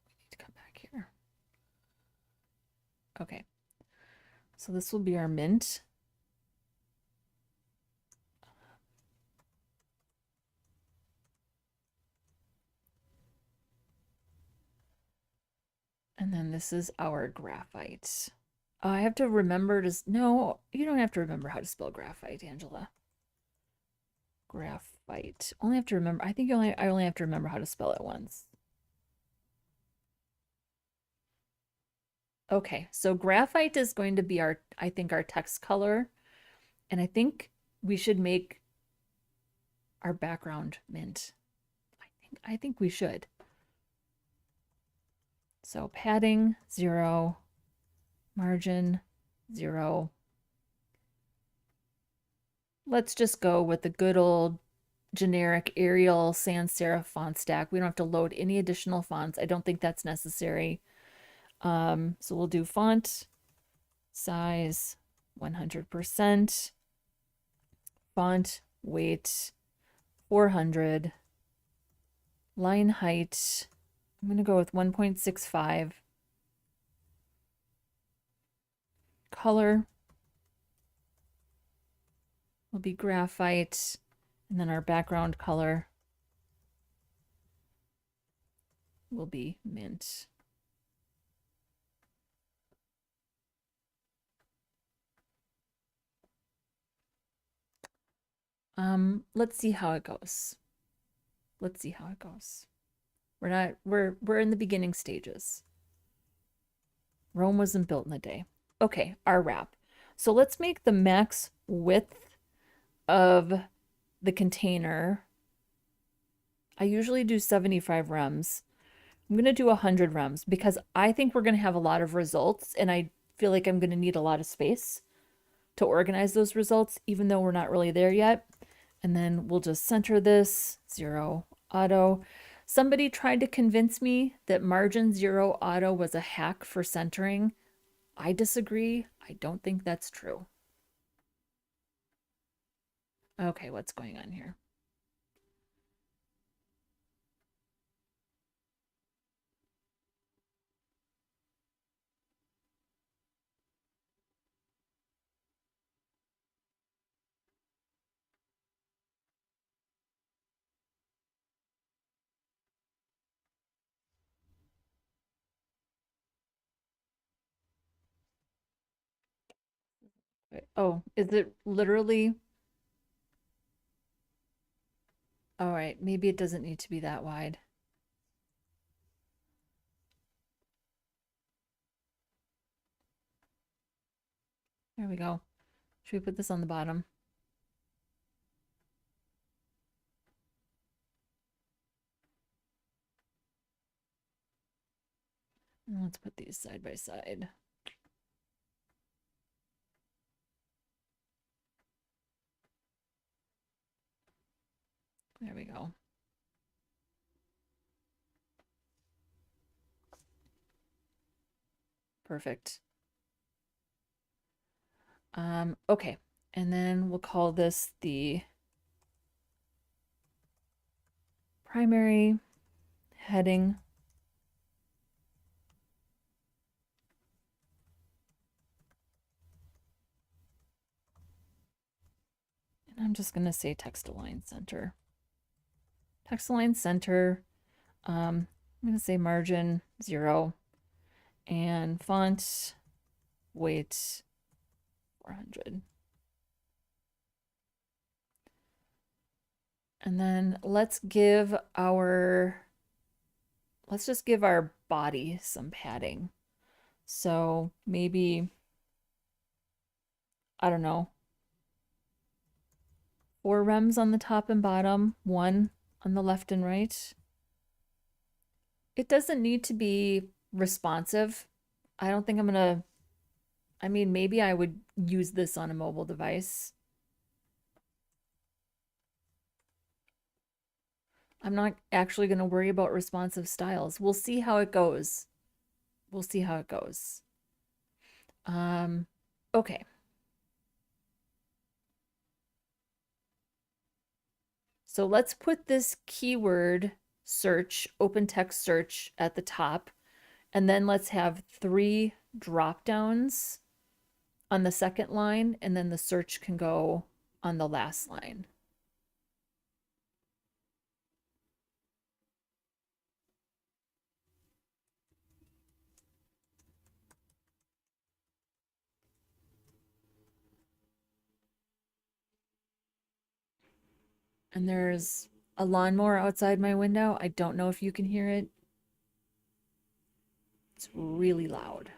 We need to come back here. Okay, so this will be our mint. And then this is our graphite. I have to remember to, no, you don't have to remember how to spell graphite, Angela. Graphite. Only have to remember, I think I only have to remember how to spell it once. Okay, so graphite is going to be our, I think, our text color. And I think we should make our background mint. I think we should. So padding 0, margin 0. Let's just go with the good old generic Arial sans serif font stack. We don't have to load any additional fonts. I don't think that's necessary. So we'll do font size 100%, font weight 400, line height, I'm going to go with 1.65, color will be graphite, and then our background color will be mint. Let's see how it goes. Let's see how it goes. We're in the beginning stages. Rome wasn't built in a day. Okay, our wrap. So let's make the max width of the container. I usually do 75 rems. I'm going to do 100 rems because I think we're going to have a lot of results, and I feel like I'm going to need a lot of space to organize those results, even though we're not really there yet. And then we'll just center this 0 auto. Somebody tried to convince me that margin 0 auto was a hack for centering. I disagree. I don't think that's true. Okay, what's going on here? Oh, is it literally? All right, maybe it doesn't need to be that wide. There we go. Should we put this on the bottom? Let's put these side by side. There we go. Perfect. Okay, And then we'll call this the primary heading. And I'm just going to say text align center. Text align center. I'm going to say margin 0 and font weight 400. And then let's just give our body some padding. So maybe, I don't know, 4 rems on the top and bottom, 1 on the left and right. It doesn't need to be responsive. I don't think I'm gonna, I mean, maybe I would use this on a mobile device. I'm not actually going to worry about responsive styles. We'll see how it goes. We'll see how it goes. Okay. So let's put this keyword search, open text search at the top, and then let's have 3 drop downs on the second line, and then the search can go on the last line. And there's a lawnmower outside my window. I don't know if you can hear it. It's really loud.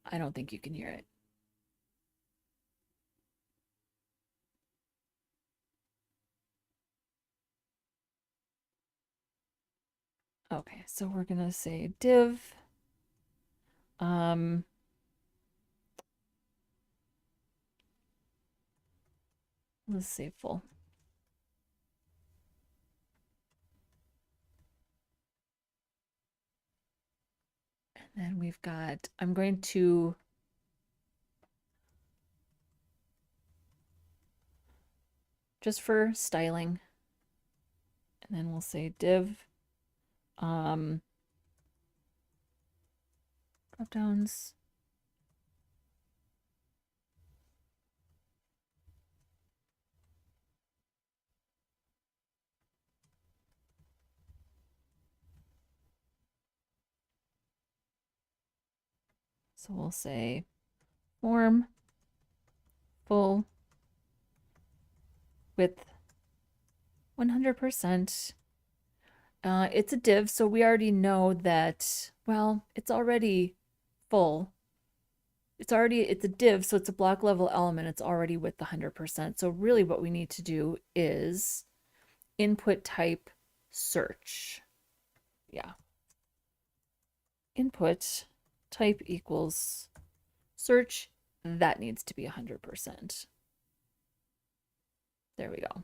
I don't think you can hear it. Okay, so we're gonna say div. Let's say full. And then we've got, I'm going to just for styling, and then we'll say div drop downs. So we'll say form full width 100%. It's a div, so we already know that, well, it's already full. It's a div, so it's a block level element. It's already with the 100%. So really what we need to do is input type search. Yeah. Input type equals search. That needs to be 100%. There we go.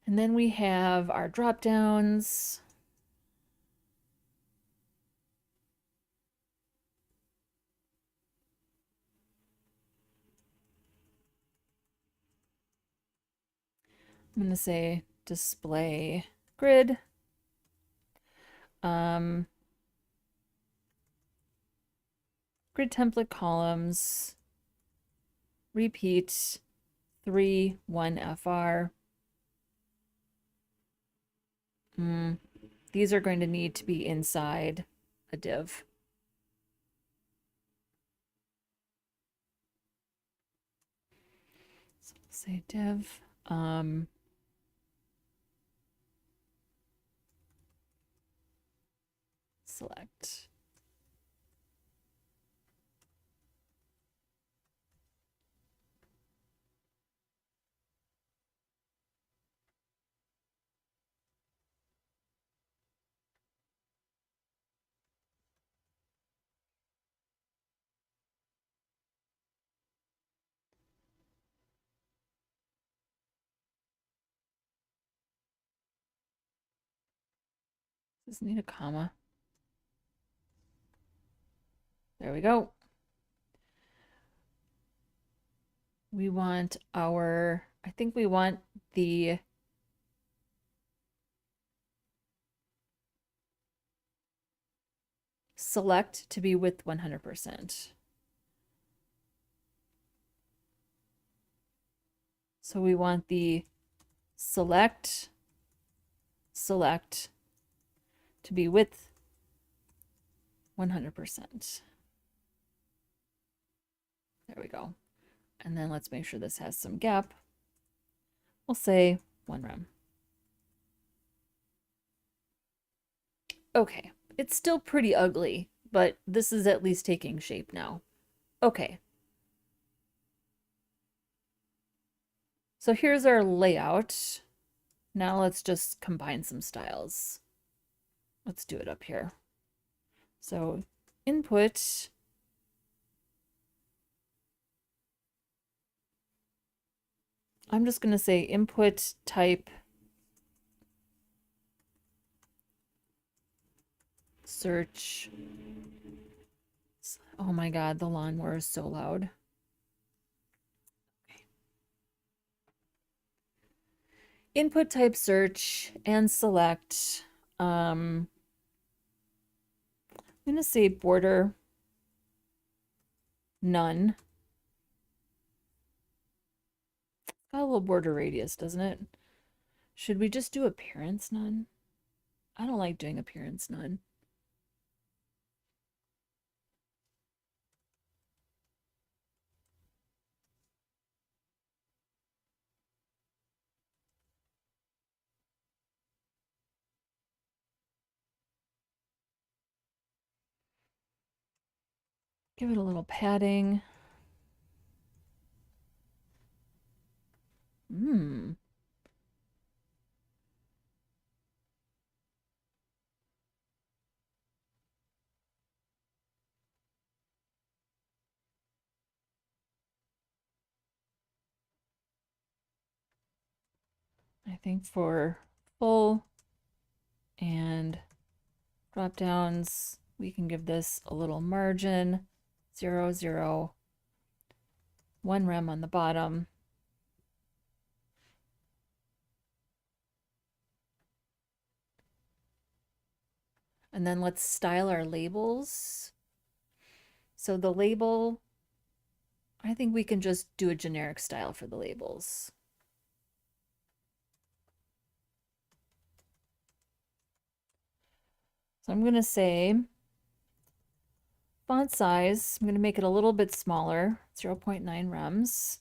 And then we have our drop downs. I'm going to say display grid. Grid template columns. Repeat 3, 1 FR. These are going to need to be inside a div. So we'll say div. Select. Does this need a comma? There we go. We want our, I think we want the select to be with 100%. So we want the select to be with 100%. There we go. And then let's make sure this has some gap. We'll say 1 rem. Okay, it's still pretty ugly, but this is at least taking shape now. Okay. So here's our layout. Now let's just combine some styles. Let's do it up here. So input, I'm just going to say input type search. Oh my God, the lawnmower is so loud. Okay. Input type search and select. I'm going to say border none. It's got a little border radius, doesn't it? Should we just do appearance none? I don't like doing appearance none. Give it a little padding. I think for full and drop downs, we can give this a little margin, 0, 0, 1 rem on the bottom. And then let's style our labels. So the label, I think we can just do a generic style for the labels. So I'm going to say font size, I'm going to make it a little bit smaller, 0.9 rems.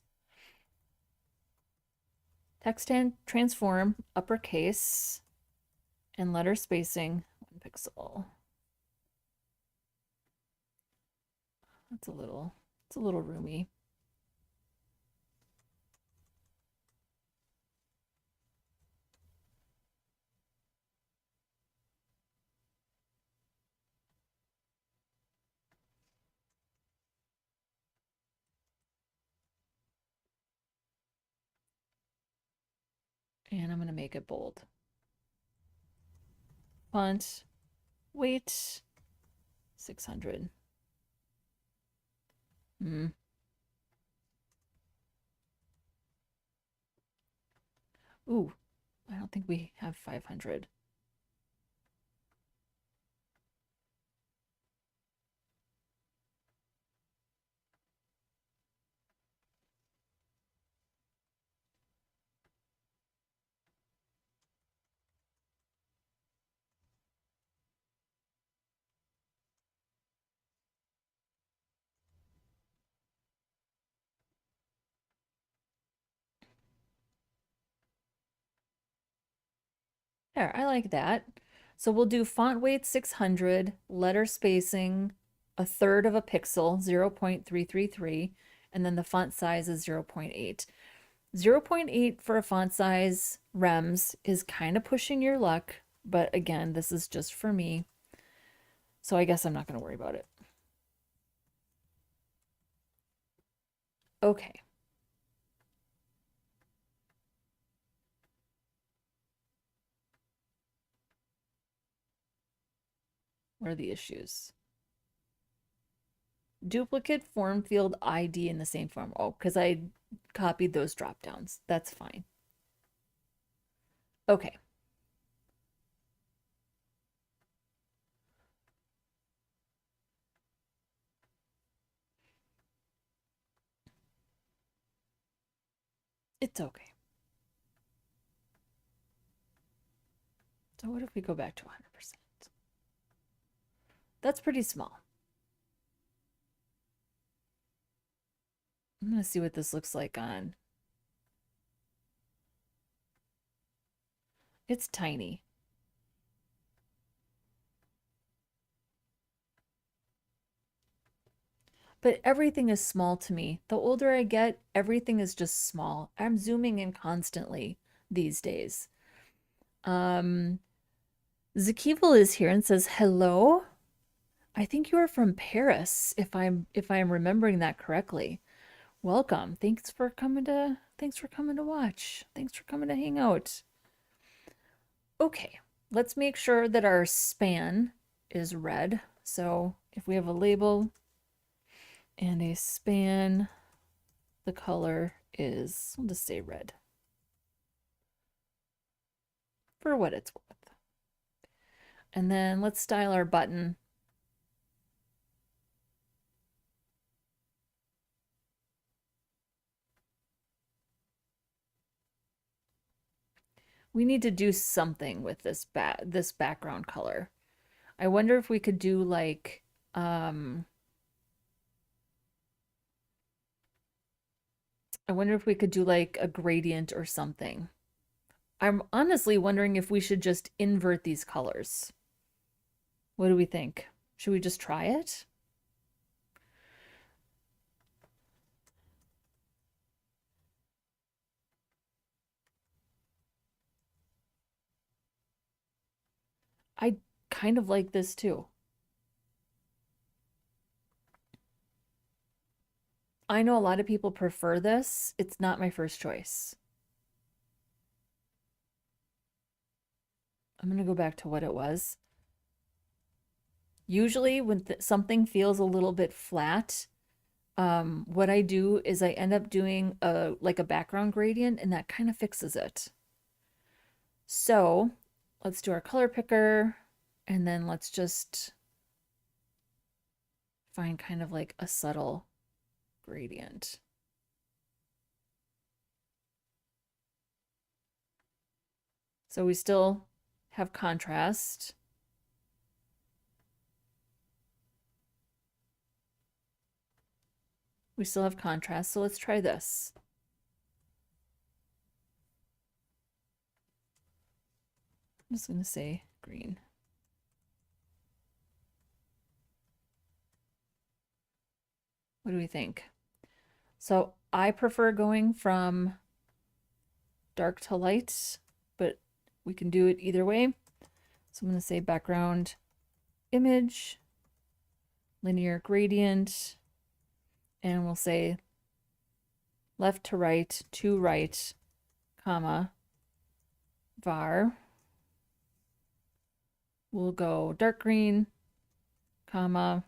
Text transform, uppercase, and letter spacing, 1 pixel. It's a little roomy. And I'm going to make it bold. Font weight 600. Ooh, I don't think we have 500. There, I like that. So we'll do font weight 600, letter spacing 1/3 of a pixel, 0.333, and then the font size is 0.8. 0.8 for a font size rems is kind of pushing your luck, but again, this is just for me. So I guess I'm not going to worry about it. Okay. What are the issues? Duplicate form field ID in the same form. Oh, because I copied those drop downs. That's fine. Okay. It's okay. So what if we go back to 100%? That's pretty small. I'm going to see what this looks like on. It's tiny. But everything is small to me. The older I get, everything is just small. I'm zooming in constantly these days. Zakival is here and says, hello. I think you are from Paris, if I'm remembering that correctly. Welcome. Thanks for coming to watch. Thanks for coming to hang out. Okay, let's make sure that our span is red. So if we have a label and a span, the color is, we'll just say red for what it's worth. And then let's style our button. We need to do something with this background color. I wonder if we could do like I wonder if we could do like a gradient or something. I'm honestly wondering if we should just invert these colors. What do we think? Should we just try it? I kind of like this too. I know a lot of people prefer this. It's not my first choice. I'm going to go back to what it was. Usually when something feels a little bit flat, what I do is I end up doing like a background gradient, and that kind of fixes it. So let's do our color picker, and then let's just find kind of like a subtle gradient. So we still have contrast. We still have contrast, so let's try this. I'm just going to say green. What do we think? So I prefer going from dark to light, but we can do it either way. So I'm going to say background image, linear gradient, and we'll say left to right, comma, var. We'll go dark green, comma,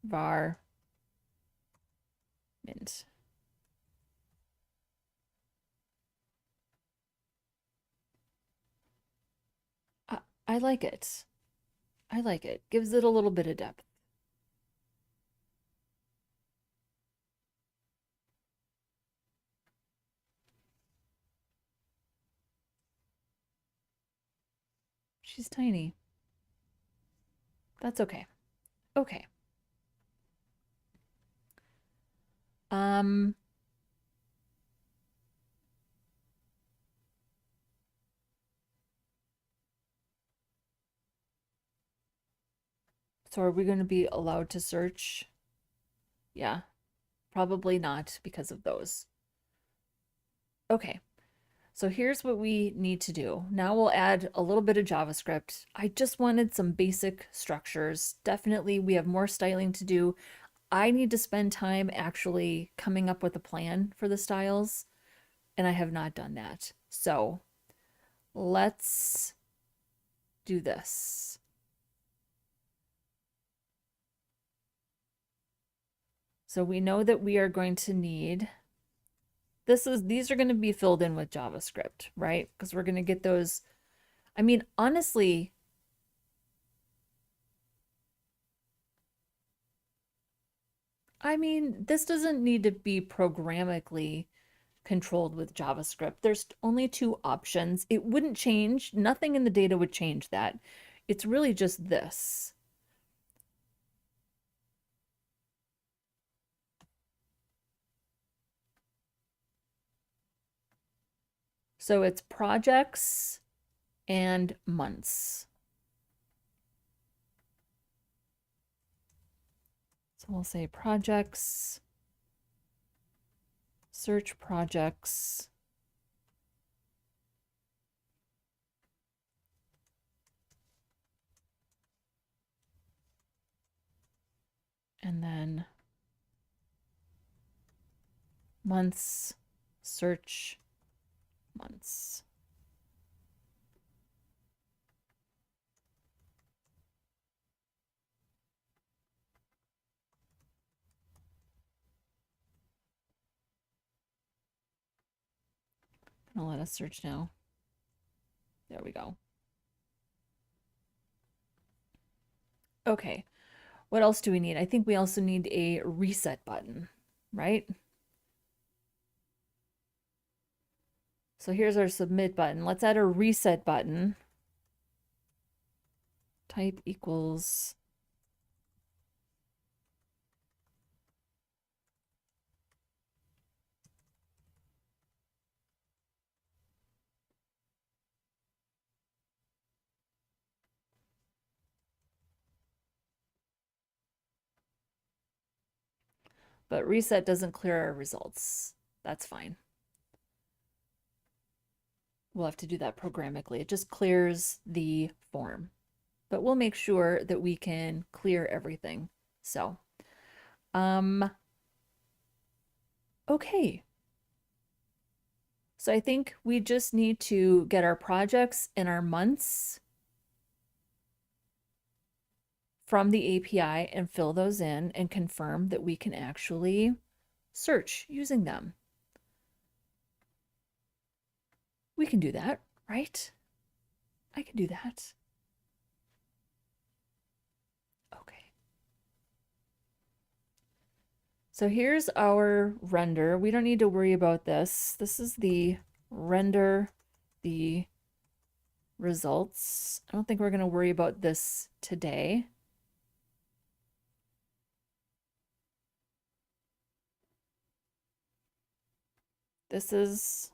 var, mint. I like it. I like it. Gives it a little bit of depth. She's tiny. That's okay. Okay. So are we going to be allowed to search? Yeah, probably not because of those. Okay, so here's what we need to do. Now we'll add a little bit of JavaScript. I just wanted some basic structures. Definitely we have more styling to do. I need to spend time actually coming up with a plan for the styles, and I have not done that. So let's do this. So we know that we are going to need these are going to be filled in with JavaScript, right? Because we're going to get those. I mean, honestly, this doesn't need to be programmatically controlled with JavaScript. There's only two options. It wouldn't change. Nothing in the data would change that. It's really just this. So it's projects and months. So we'll say projects, search projects, and then months, search months. I'll let us search now. There we go. Okay, what else do we need? I think we also need a reset button, right? So here's our submit button. Let's add a reset button. Type equals but reset doesn't clear our results. That's fine. We'll have to do that programmatically. It just clears the form, but we'll make sure that we can clear everything. So, okay. So I think we just need to get our projects and our months from the API and fill those in and confirm that we can actually search using them. We can do that, right? I can do that. Okay. So here's our render. We don't need to worry about this. This is the render the results. I don't think we're going to worry about this today. This is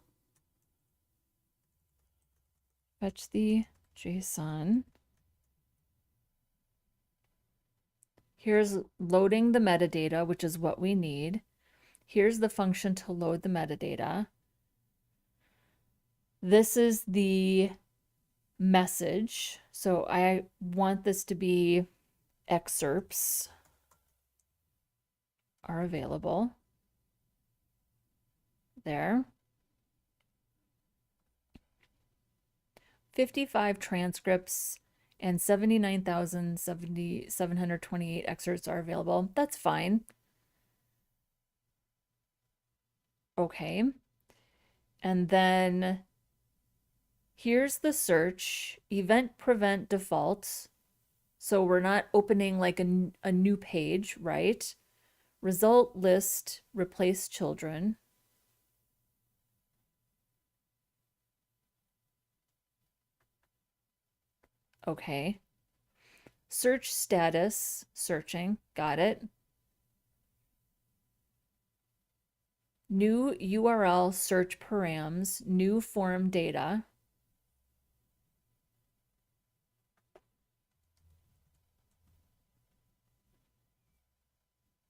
fetch the JSON. Here's loading the metadata, which is what we need. Here's the function to load the metadata. This is the message. So I want this to be excerpts are available. There. 55 transcripts and 79,728 excerpts are available. That's fine. Okay. And then here's the search, event prevent default. So we're not opening like a new page, right? Result list, replace children. Okay. Search status, searching, got it. New URL search params, new form data.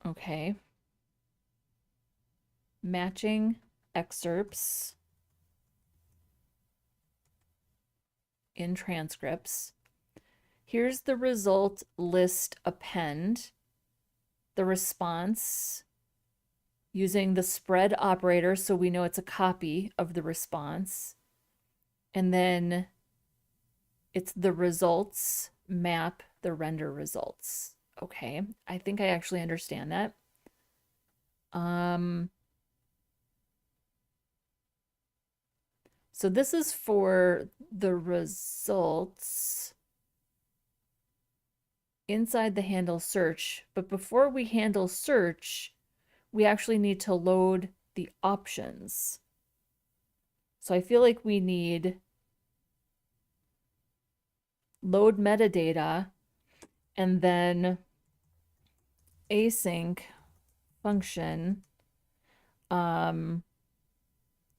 Okay. Matching excerpts in transcripts. Here's the result list append. The response using the spread operator so we know it's a copy of the response. And then it's the results map the render results. Okay, I think I actually understand that. So this is for the results inside the handle search, but before we handle search, we actually need to load the options. So I feel like we need load metadata and then async function.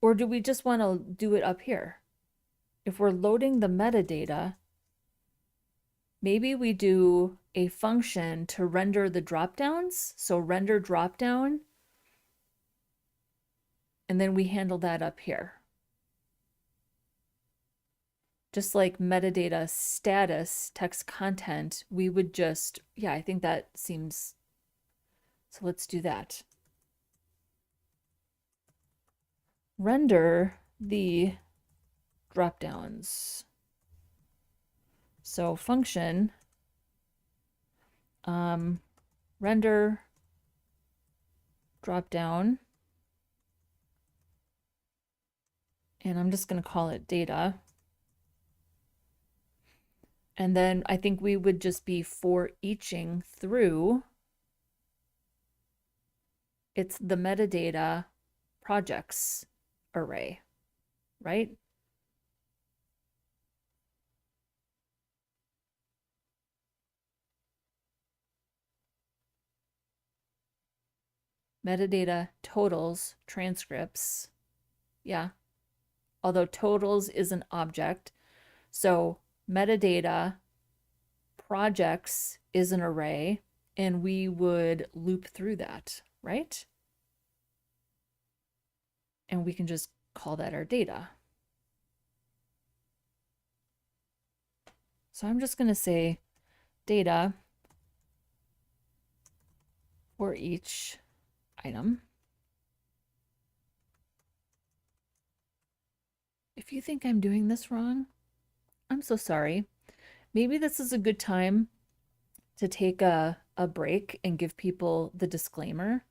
Or do we just want to do it up here? If we're loading the metadata, maybe we do a function to render the dropdowns. So render dropdown, and then we handle that up here. Just like metadata status text content, we would just, yeah, I think that seems, so let's do that. Render the dropdowns. So function render dropdown, and I'm just going to call it data. And then I think we would just be for eaching through. It's the metadata projects array, right? Metadata totals transcripts. Yeah. Although totals is an object. So metadata projects is an array, and we would loop through that, right? And we can just call that our data. So I'm just going to say data for each item. If you think I'm doing this wrong, I'm so sorry. Maybe this is a good time to take a break and give people the disclaimer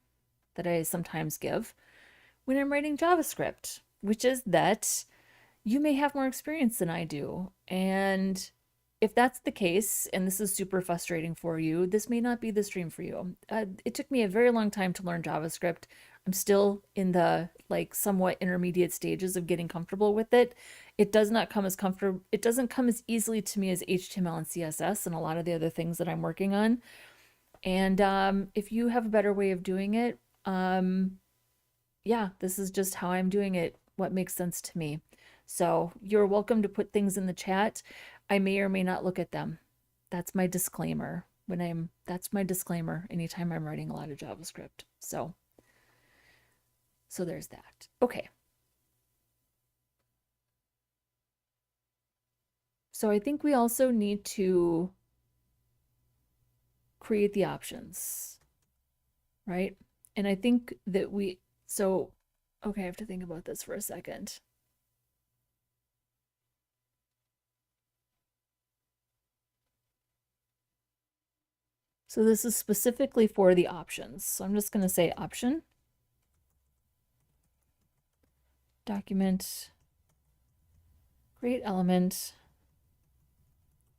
that I sometimes give when I'm writing JavaScript, which is that you may have more experience than I do. And if that's the case, and this is super frustrating for you, this may not be the stream for you. It took me a very long time to learn JavaScript. I'm still in the like somewhat intermediate stages of getting comfortable with it. It does not come as comfortable. It doesn't come as easily to me as HTML and CSS and a lot of the other things that I'm working on. And if you have a better way of doing it, yeah, this is just how I'm doing it, what makes sense to me. So you're welcome to put things in the chat. I may or may not look at them. That's my disclaimer that's my disclaimer anytime I'm writing a lot of JavaScript. So there's that. Okay. So I think we also need to create the options, right? And I think that okay, I have to think about this for a second. So this is specifically for the options. So I'm just going to say option, document, create element,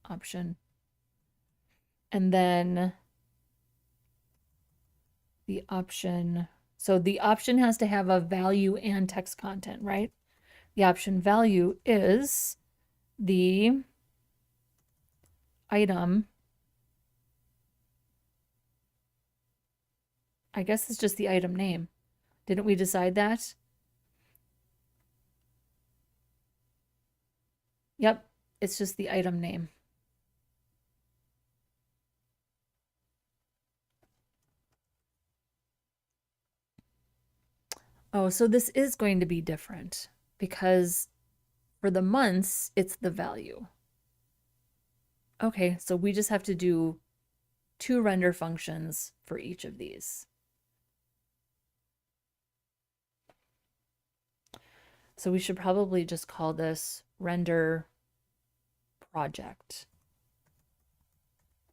option, and then the option. So the option has to have a value and text content, right? The option value is the item. I guess it's just the item name. Didn't we decide that? Yep, it's just the item name. Oh, so this is going to be different because for the months, it's the value. Okay, so we just have to do 2 render functions for each of these. So we should probably just call this render project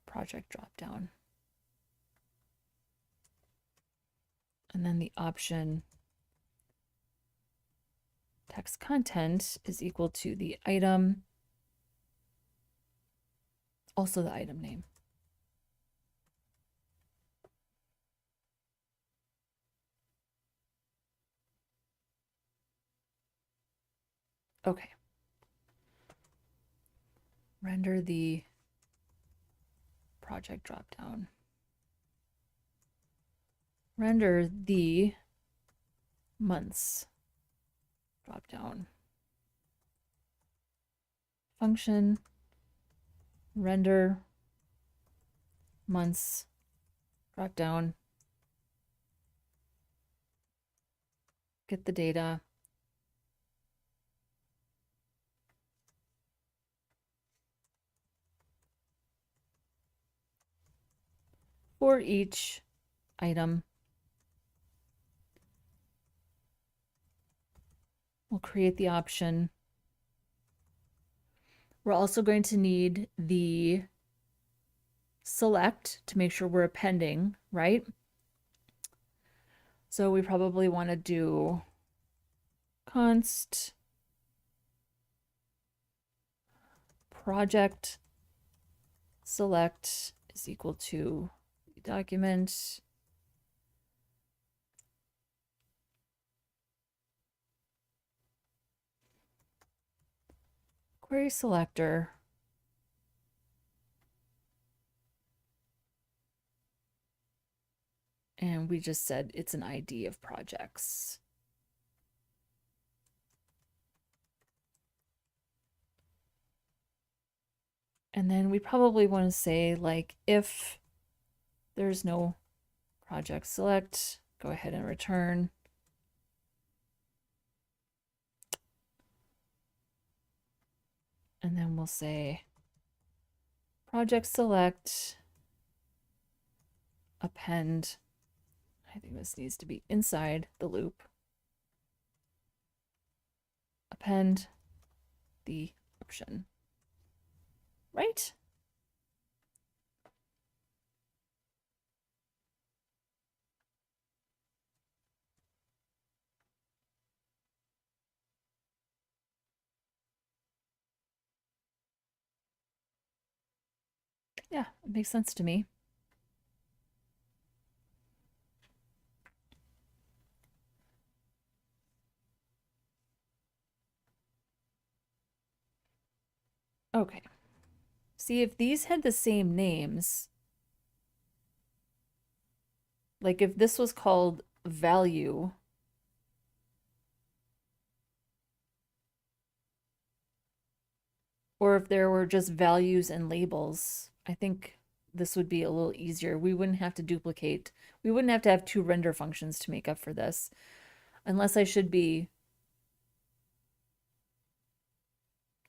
dropdown. And then the option text content is equal to the item, also the item name. Okay. Render the project dropdown. Render the months dropdown. Function render months dropdown. Get the data. For each item, we'll create the option. We're also going to need the select to make sure we're appending, right? So we probably want to do const project select is equal to document query selector and we just said it's an ID of projects. And then we probably want to say, like, if there's no project select, go ahead and return. And then we'll say project select append. I think this needs to be inside the loop. Append the option. Right? Yeah, it makes sense to me. Okay. See, if these had the same names, like if this was called value, or if there were just values and labels, I think this would be a little easier. We wouldn't have to duplicate. We wouldn't have to have two render functions to make up for this. Unless I should be,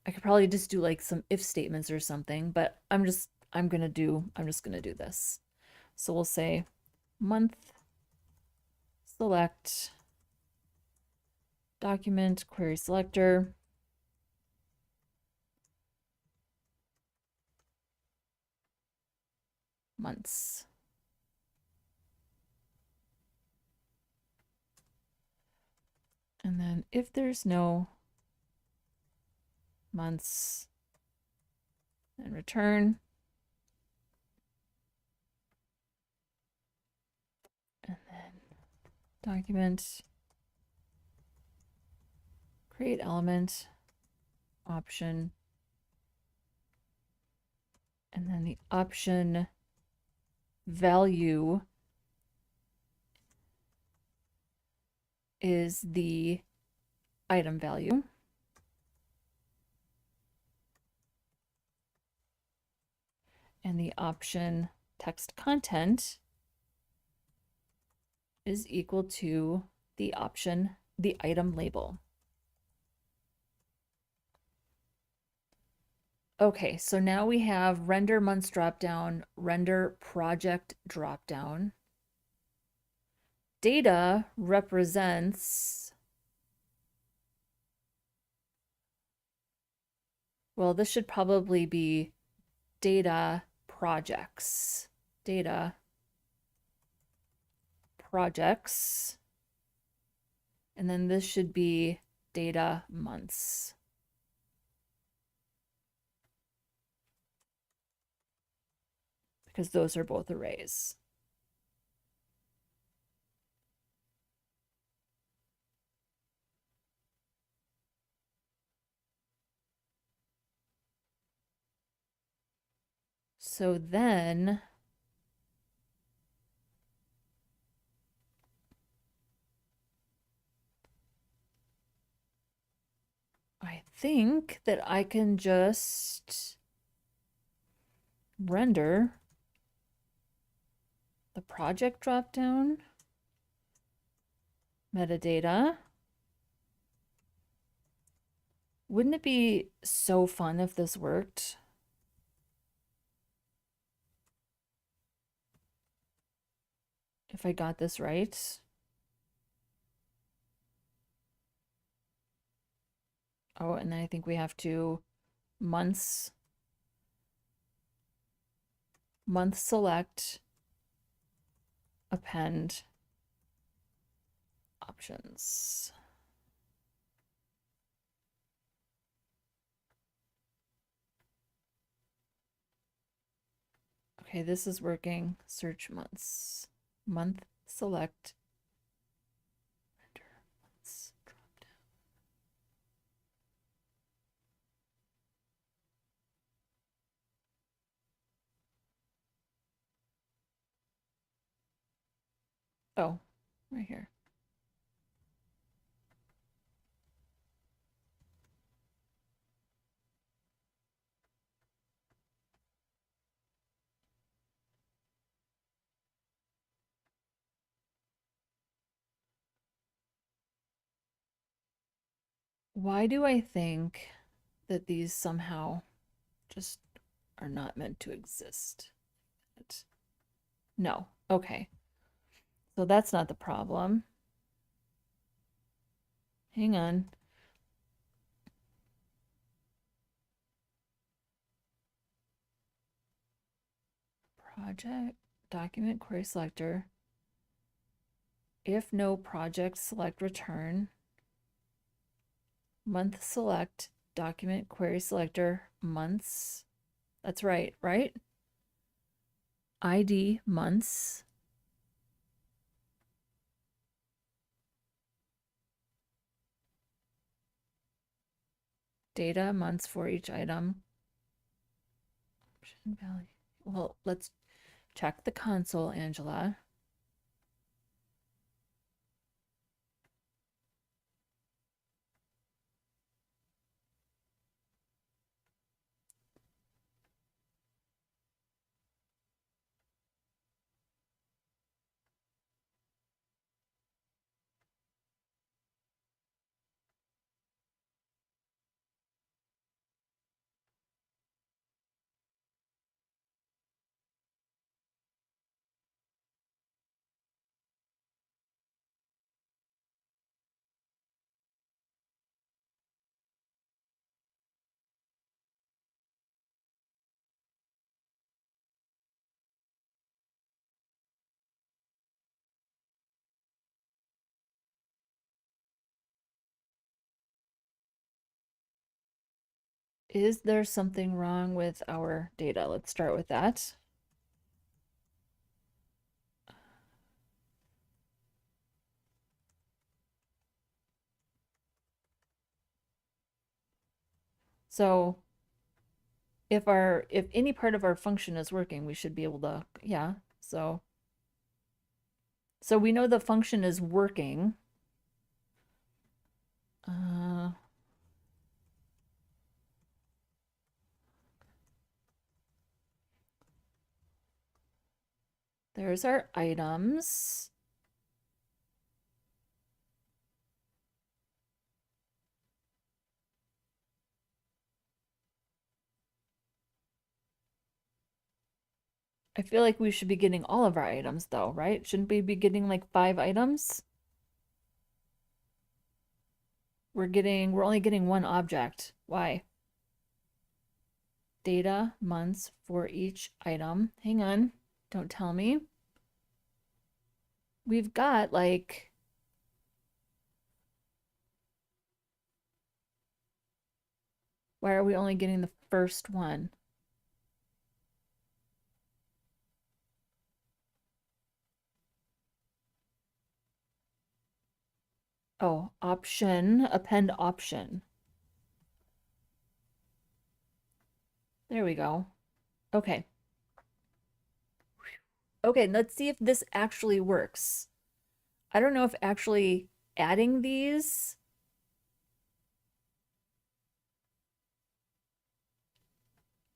I could probably just do like some if statements or something, but I'm just gonna do this. So we'll say month select document query selector months. And then if there's no months, and return. And then document, create element, option, and then the option value is the item value. And the option text content is equal to the option, the item label. Okay, so now we have render months dropdown, render project dropdown. Data represents, well, this should probably be data projects. Data projects. And then this should be data months. Because those are both arrays. So then I think that I can just render the project dropdown, metadata. Wouldn't it be so fun if this worked? If I got this right. Oh, and then I think we have to month select, append options. Okay, this is working. Search months. Month select. Render months drop down. Oh, right here. Why do I think that these somehow just are not meant to exist? No. Okay. So that's not the problem. Hang on. Project document query selector. If no project, select return. Month select document query selector months. That's right, right? ID months. Data months for each item. Option value. Well, let's check the console, Angela. Is there something wrong with our data? Let's start with that. So if any part of our function is working, we should be able to, yeah. So we know the function is working. There's our items. I feel like we should be getting all of our items though, right? Shouldn't we be getting like 5 items? We're only getting 1 object. Why? Data months for each item. Hang on. Don't tell me. We've got like Why are we only getting the first one? Oh, option, append option. There we go. Okay. Okay, let's see if this actually works. I don't know if actually adding these.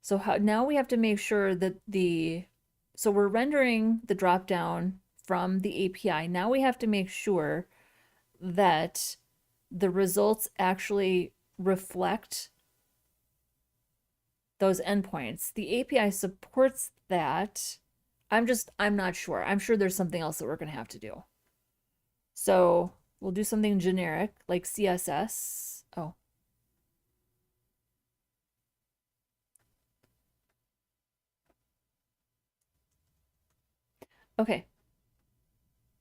So now we have to make sure that so we're rendering the dropdown from the API. Now we have to make sure that the results actually reflect those endpoints. The API supports that. I'm not sure. I'm sure there's something else that we're going to have to do. So we'll do something generic like CSS. Oh. Okay.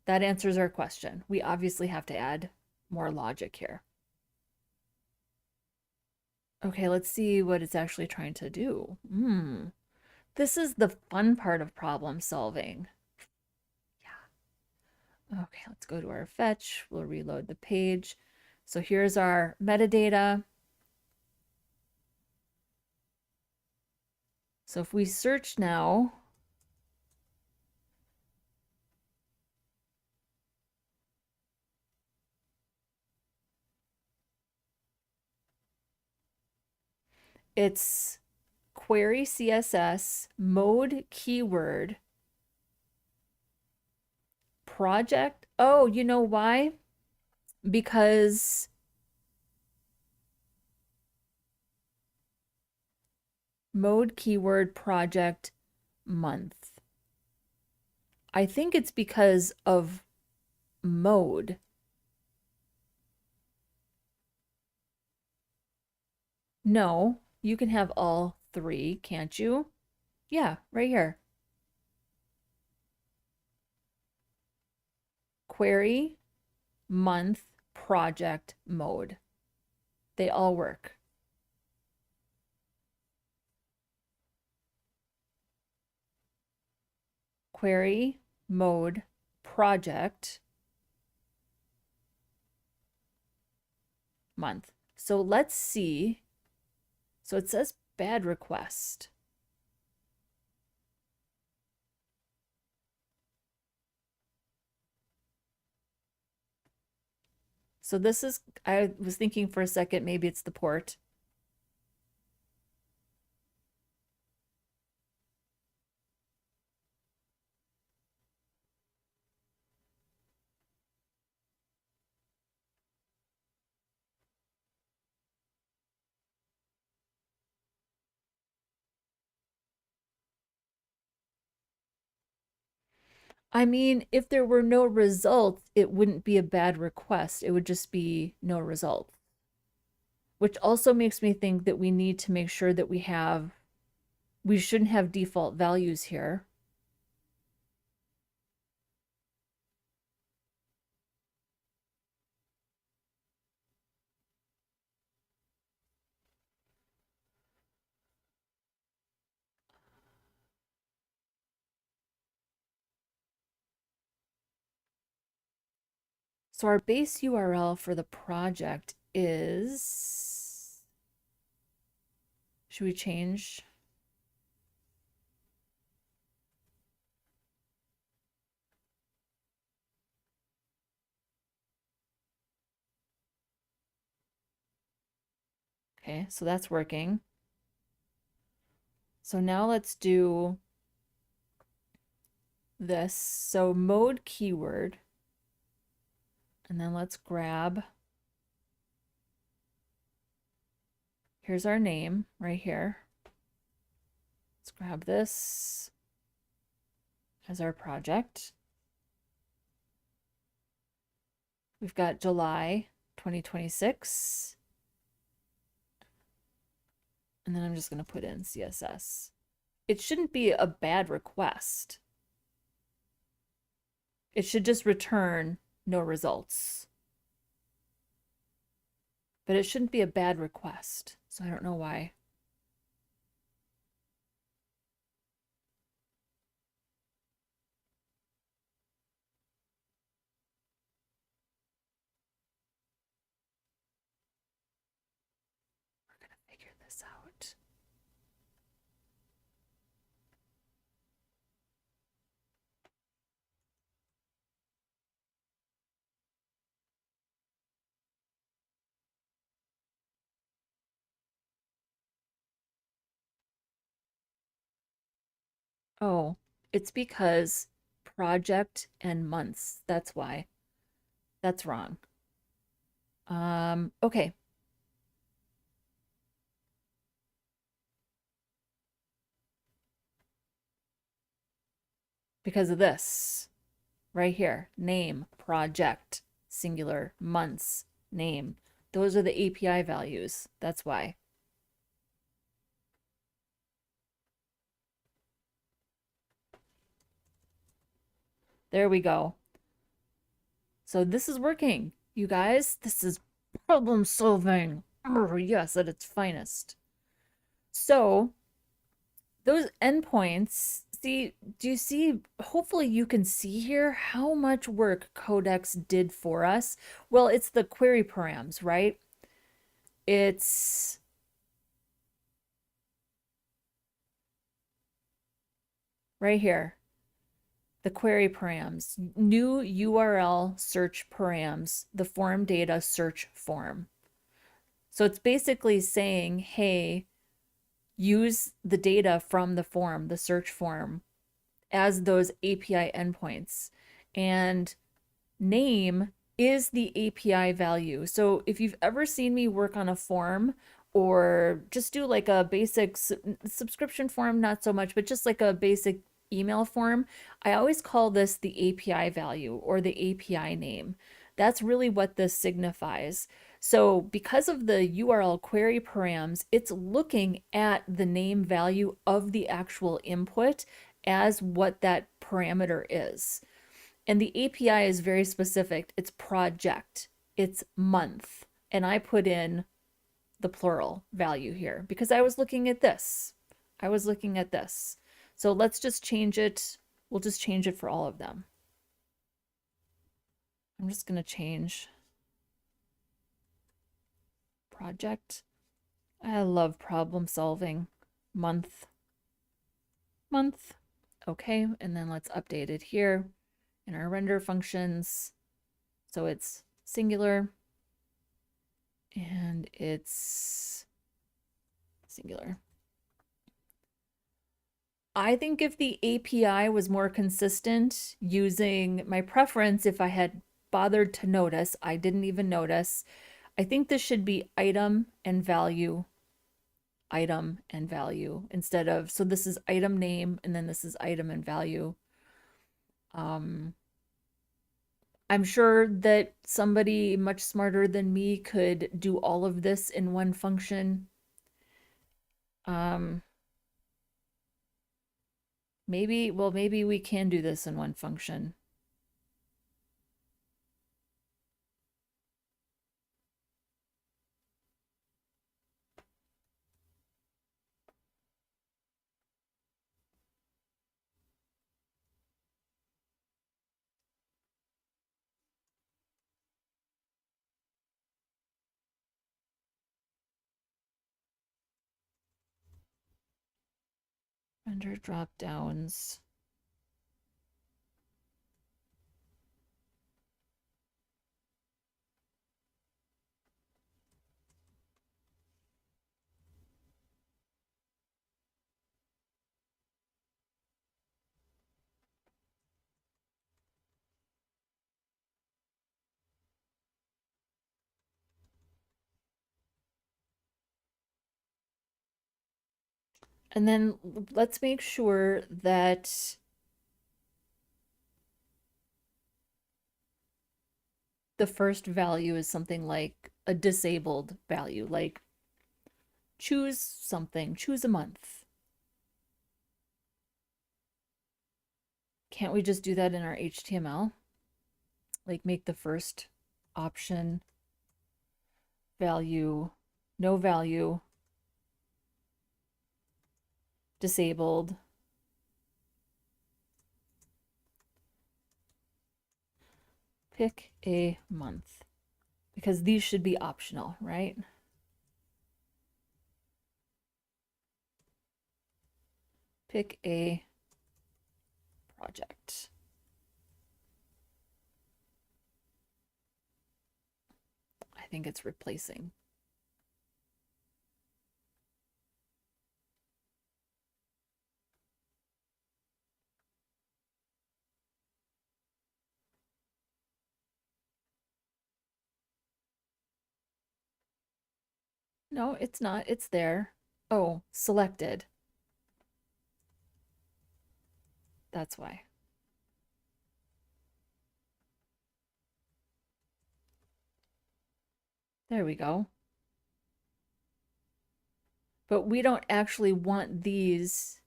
That answers our question. We obviously have to add more logic here. Okay, let's see what it's actually trying to do. This is the fun part of problem solving. Yeah. Okay, let's go to our fetch. We'll reload the page. So here's our metadata. So if we search now, it's query CSS, mode keyword, project. Oh, you know why? Because mode keyword project month. I think it's because of mode. No, you can have all three, can't you? Yeah, right here. Query, month, project, mode. They all work. Query, mode, project, month. So let's see. So it says bad request. So this is, I was thinking for a second, maybe it's the port. I mean, if there were no results, it wouldn't be a bad request. It would just be no result. Which also makes me think that we need to make sure that we shouldn't have default values here. So our base URL for the project is, should we change? Okay, so that's working. So now let's do this. So mode keyword, and then let's grab, here's our name right here. Let's grab this as our project. We've got July 2026. And then I'm just going to put in CSS. It shouldn't be a bad request. It should just return no results. But it shouldn't be a bad request. So I don't know why. We're gonna figure this out. Oh, it's because project and months. That's why. That's wrong. Okay. Because of this right here. Name, project, singular, months, name. Those are the API values. That's why. There we go. So this is working, you guys. This is problem solving. Yes, at its finest. So those endpoints, see, do you see? Hopefully you can see here how much work Codex did for us. Well, it's the query params, right? It's right here. The query params, new URL search params, the form data search form. So it's basically saying, hey, use the data from the form, the search form, as those API endpoints. And name is the API value. So if you've ever seen me work on a form or just do like a basic subscription form, not so much, but just like a basic email form, I always call this the API value or the API name. That's really what this signifies. So because of the URL query params, it's looking at the name value of the actual input as what that parameter is. And the API is very specific. It's project, it's month. And I put in the plural value here because I was looking at this. I was looking at this. So let's just change it. We'll just change it for all of them. I'm just going to change project. I love problem solving. Month. Month. Okay, and then let's update it here in our render functions. So it's singular and it's singular. I think if the API was more consistent using my preference, if I had bothered to notice, I didn't even notice. I think this should be item and value instead of, so this is item name and then this is item and value. I'm sure that somebody much smarter than me could do all of this in one function. Maybe we can do this in one function. Render dropdowns. And then let's make sure that the first value is something like a disabled value, like choose something, choose a month. Can't we just do that in our HTML? Like make the first option value, no value, disabled. Pick a month, because these should be optional, right? Pick a project. I think it's replacing. No, it's not. It's there. Oh, selected. That's why. There we go. But we don't actually want these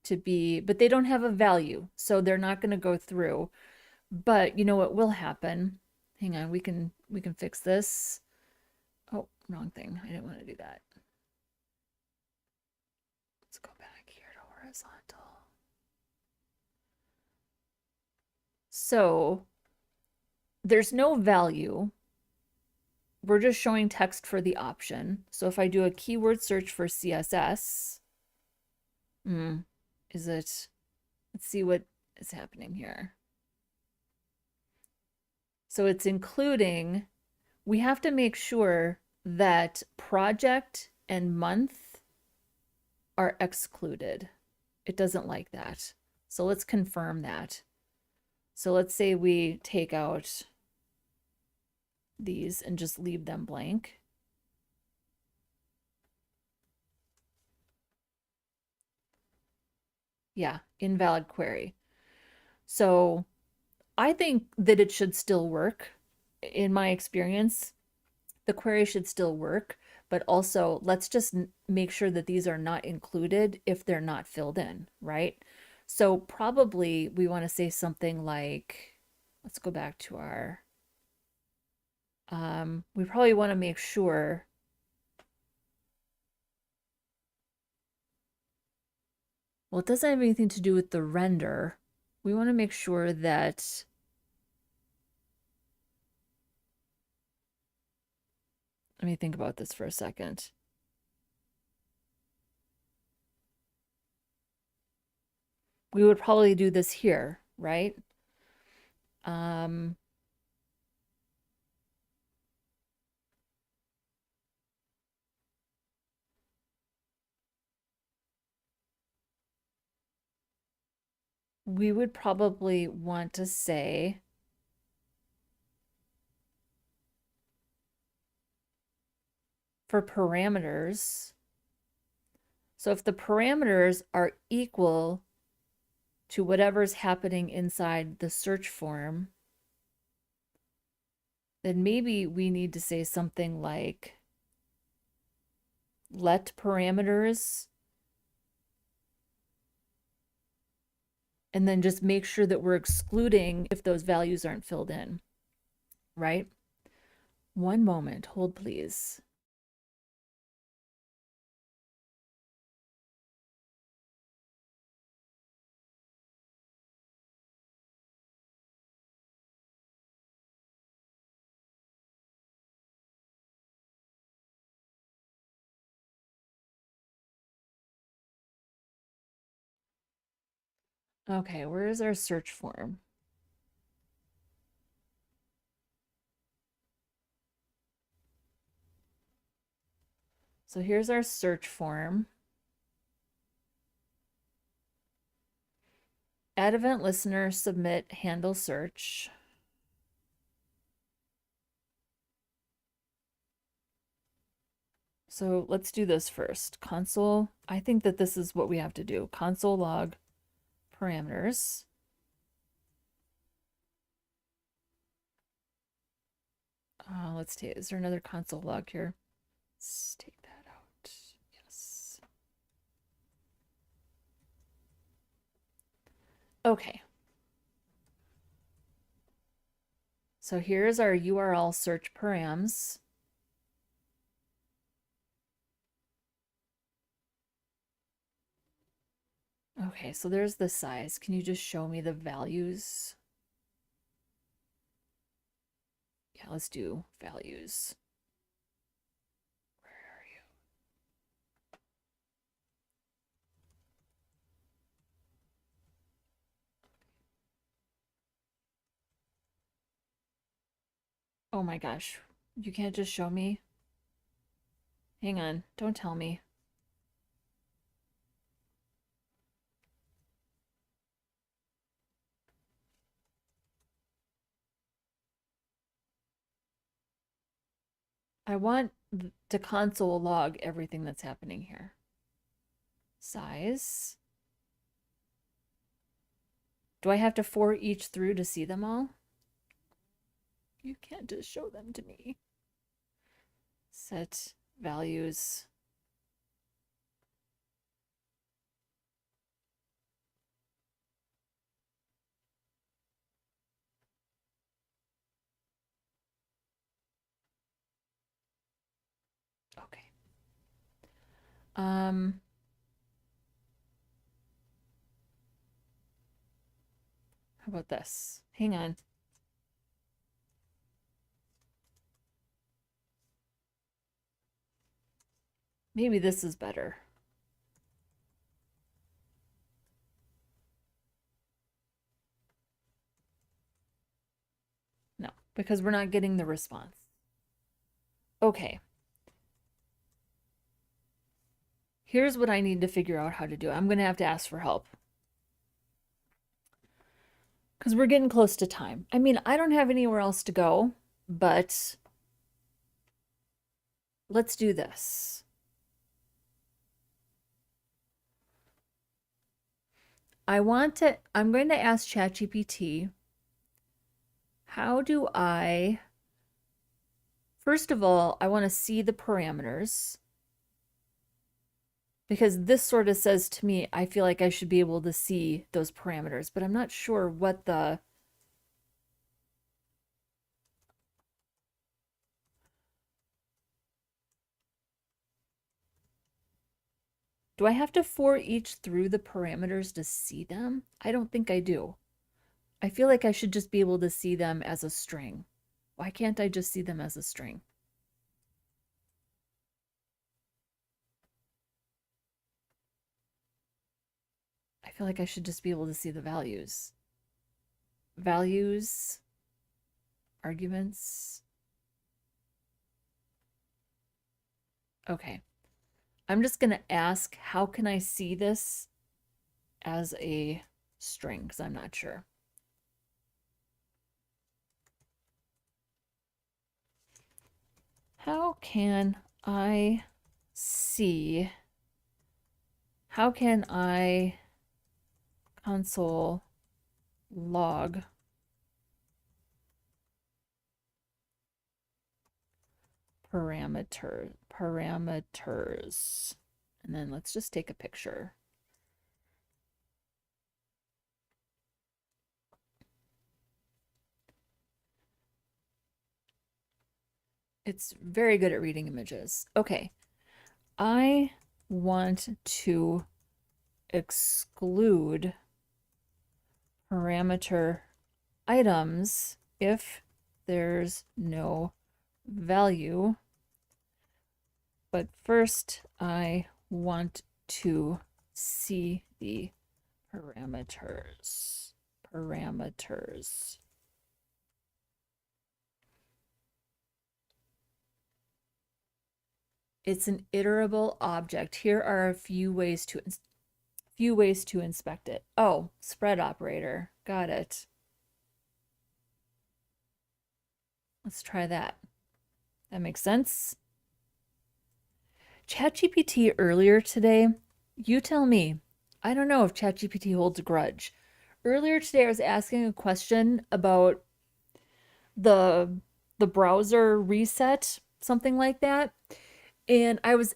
to be, but they don't have a value, so they're not going to go through. But you know what will happen? Hang on, we can fix this. Oh, wrong thing. I didn't want to do that. Let's go back here to horizontal. So there's no value. We're just showing text for the option. So if I do a keyword search for CSS, is it, let's see what is happening here. So it's including, we have to make sure that project and month are excluded. It doesn't like that. So let's confirm that. So let's say we take out these and just leave them blank. Yeah, invalid query. So I think that it should still work. In my experience, the query should still work, but also let's just make sure that these are not included if they're not filled in, right? So probably we want to say something like, let's go back to our, we probably want to make sure well, it doesn't have anything to do with the render. We want to make sure that let me think about this for a second. We would probably do this here, right? We would probably want to say for parameters. So if the parameters are equal to whatever's happening inside the search form, then maybe we need to say something like let parameters, and then just make sure that we're excluding if those values aren't filled in, right? One moment, hold please. Okay, where is our search form? So here's our search form. Add event listener, submit, handle search. So let's do this first. Console, I think that this is what we have to do. Console log parameters. Let's take, is there another console log here? Let's take that out. Yes. Okay. So here's our URLSearchParams. Okay, so there's the size. Can you just show me the values? Yeah, let's do values. Where are you? Oh my gosh. You can't just show me? Hang on. Don't tell me. I want to console log everything that's happening here. Size. Do I have to for each through to see them all? You can't just show them to me. Set values. Okay. How about this? Hang on. Maybe this is better. No, because we're not getting the response. Okay. Here's what I need to figure out how to do. I'm going to have to ask for help. Because we're getting close to time. I mean, I don't have anywhere else to go, but let's do this. I'm going to ask ChatGPT, how do I, first of all, I want to see the parameters. Because this sort of says to me, I feel like I should be able to see those parameters, but I'm not sure what the... Do I have to for each through the parameters to see them? I don't think I do. I feel like I should just be able to see them as a string. Why can't I just see them as a string? I feel like I should just be able to see the values. Values, arguments. Okay. I'm just going to ask, how can I see this as a string? Because I'm not sure. How can I see? How can I console log parameters? And then let's just take a picture. It's very good at reading images. Okay. I want to exclude parameter items if there's no value. But first, I want to see the parameters. It's an iterable object. Here are a few ways to inspect it. Oh, spread operator. Got it. Let's try that. That makes sense. ChatGPT earlier today, you tell me. I don't know if ChatGPT holds a grudge. Earlier today, I was asking a question about the browser reset, something like that. And I was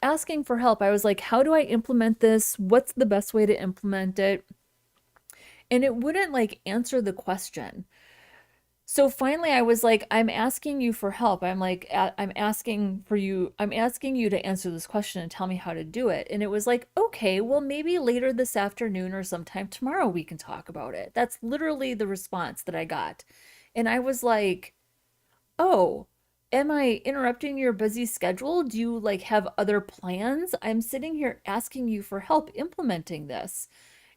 asking for help. I was like, how do I implement this? What's the best way to implement it? And it wouldn't like answer the question. So finally I was like, I'm asking you for help. I'm like, I'm asking you to answer this question and tell me how to do it. And it was like, okay, well, maybe later this afternoon or sometime tomorrow we can talk about it. That's literally the response that I got. And I was like, oh, am I interrupting your busy schedule? Do you like have other plans? I'm sitting here asking you for help implementing this.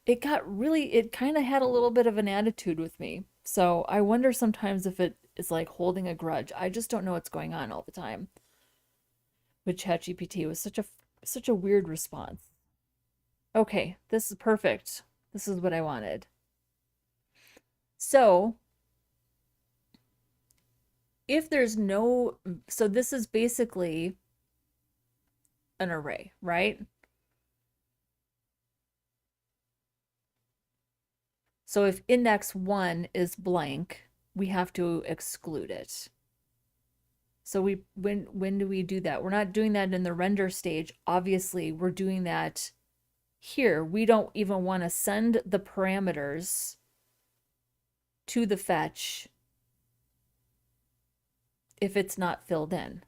It kind of had a little bit of an attitude with me. So I wonder sometimes if it is like holding a grudge. I just don't know what's going on all the time with ChatGPT. It was such a weird response. Okay, this is perfect. This is what I wanted. So if there's no, so this is basically an array, right? So if index 1 is blank, we have to exclude it. So when do we do that? We're not doing that in the render stage. Obviously, we're doing that here. We don't even want to send the parameters to the fetch if it's not filled in.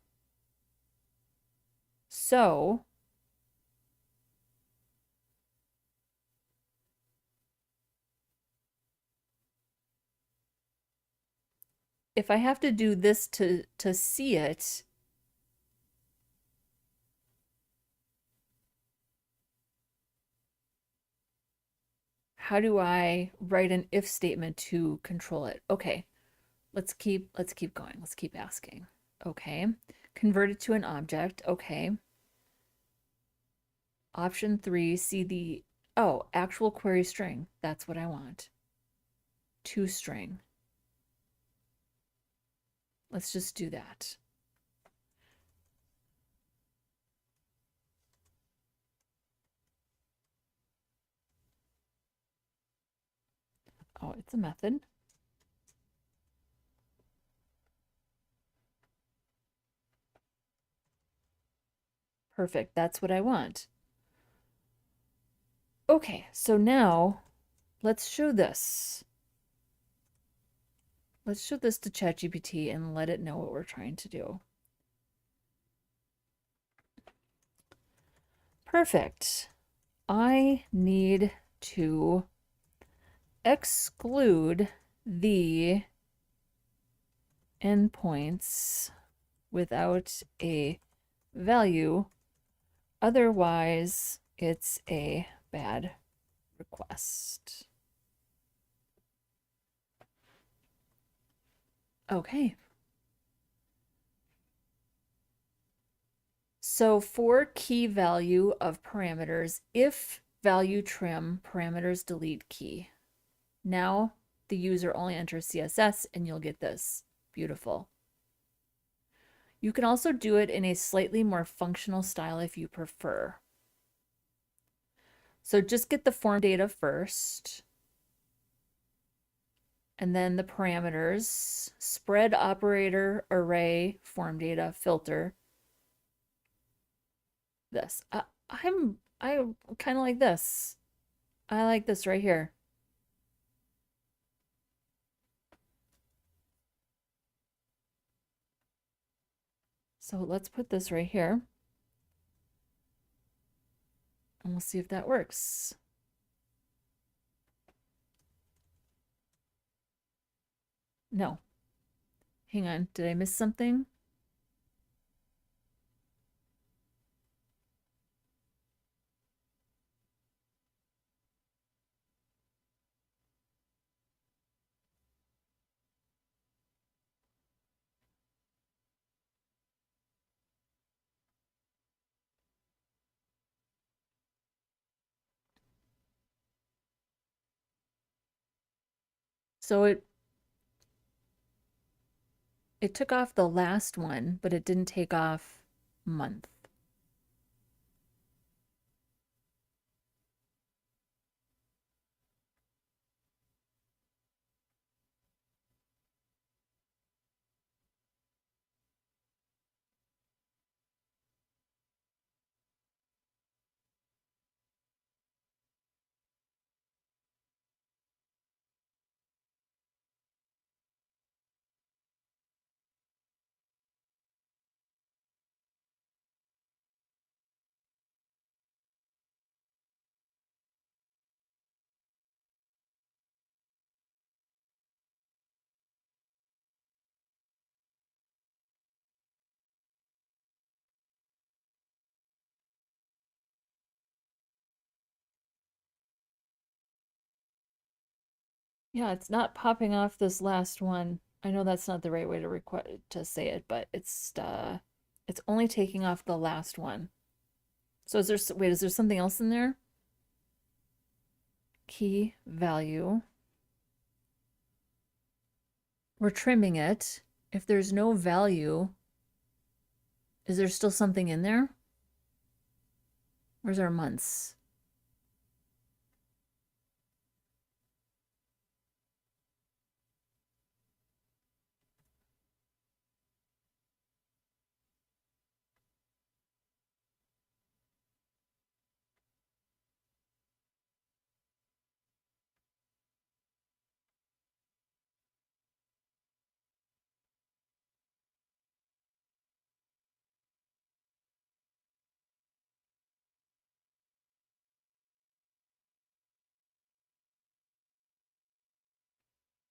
So if I have to do this to see it, how do I write an if statement to control it? Okay, let's keep going. Let's keep asking. Okay. Convert it to an object. Okay. Option 3, see the, oh, actual query string. That's what I want. To string. Let's just do that. Oh, it's a method. Perfect. That's what I want. Okay, so now let's show this. Let's show this to ChatGPT and let it know what we're trying to do. Perfect. I need to exclude the endpoints without a value. Otherwise, it's a bad request. Okay. So for key value of parameters, if value trim parameters delete key. Now the user only enters CSS and you'll get this. Beautiful. You can also do it in a slightly more functional style if you prefer. So just get the form data first. And then the parameters, spread operator, array, form data, filter. This. I kind of like this. I like this right here. So let's put this right here. And we'll see if that works. No. Hang on. Did I miss something? So it took off the last one, but it didn't take off month. Yeah, it's not popping off this last one. I know that's not the right way to say it, but it's only taking off the last one. So wait, is there something else in there? Key value. We're trimming it. If there's no value, is there still something in there? Where's our months?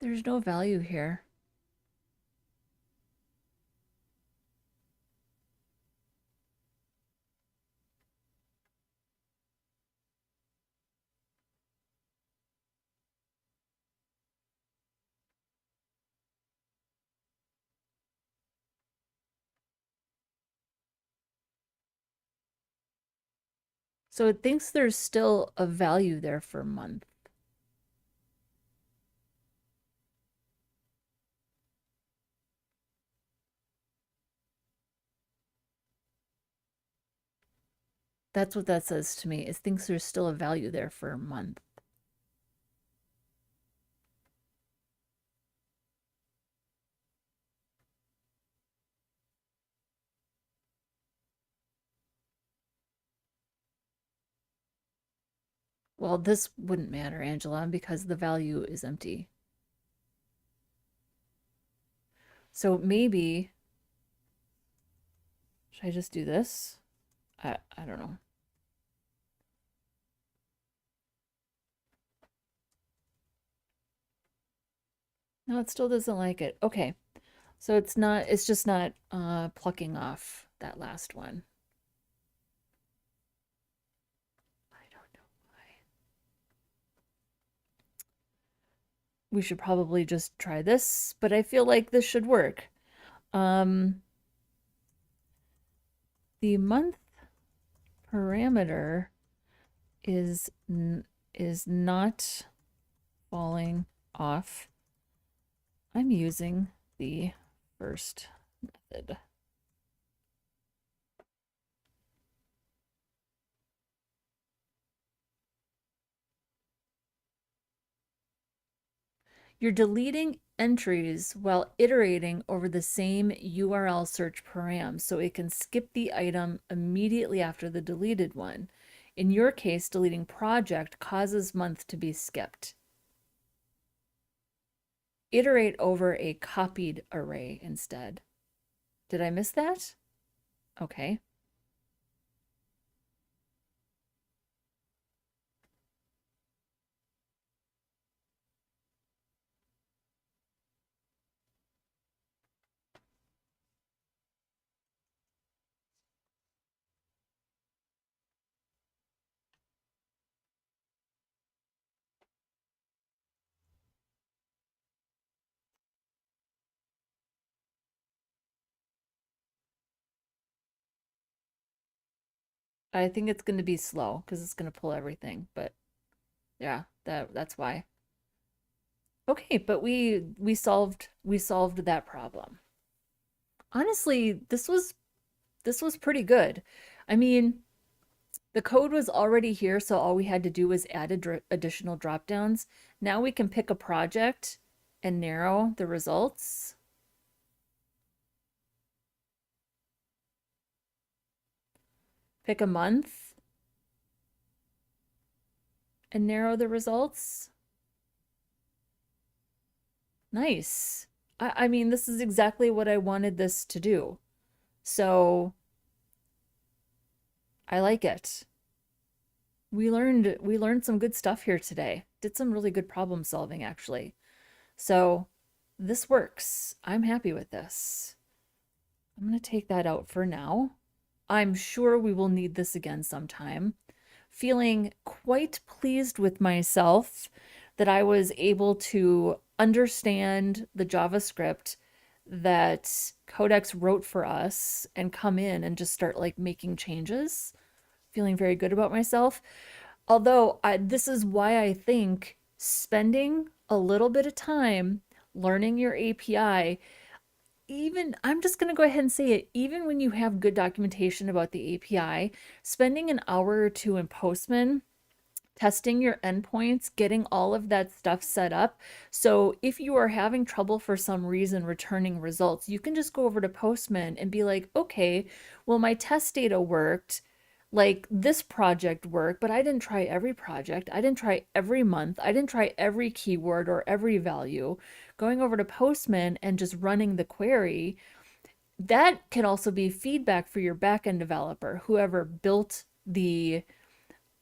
There's no value here. So it thinks there's still a value there for month. That's what that says to me. It thinks there's still a value there for a month. Well, this wouldn't matter, Angela, because the value is empty. So maybe, should I just do this? I don't know. No, it still doesn't like it. Okay. So it's just not plucking off that last one. I don't know why. We should probably just try this, but I feel like this should work. The month parameter is not falling off. I'm using the first method. You're deleting entries while iterating over the same URL search params, so it can skip the item immediately after the deleted one. In your case, deleting project causes month to be skipped. Iterate over a copied array instead. Did I miss that? Okay. I think it's going to be slow because it's going to pull everything, but yeah, that's why. Okay, but we solved that problem. Honestly, this was pretty good. I mean, the code was already here, so all we had to do was add additional dropdowns. Now we can pick a project and narrow the results. Pick a month and narrow the results. Nice. I mean, this is exactly what I wanted this to do. So I like it. We learned some good stuff here today. Did some really good problem solving actually. So this works. I'm happy with this. I'm going to take that out for now. I'm sure we will need this again sometime. Feeling quite pleased with myself that I was able to understand the JavaScript that Codex wrote for us and come in and just start like making changes, feeling very good about myself. Although this is why I think spending a little bit of time learning your API, even I'm just going to go ahead and say it, even when you have good documentation about the API, spending an hour or two in Postman testing your endpoints, getting all of that stuff set up. So if you are having trouble for some reason returning results, you can just go over to Postman and be like, okay, well, my test data worked, like this project worked, but I didn't try every project. I didn't try every month. I didn't try every keyword or every value. Going over to Postman and just running the query, that can also be feedback for your backend developer, whoever built the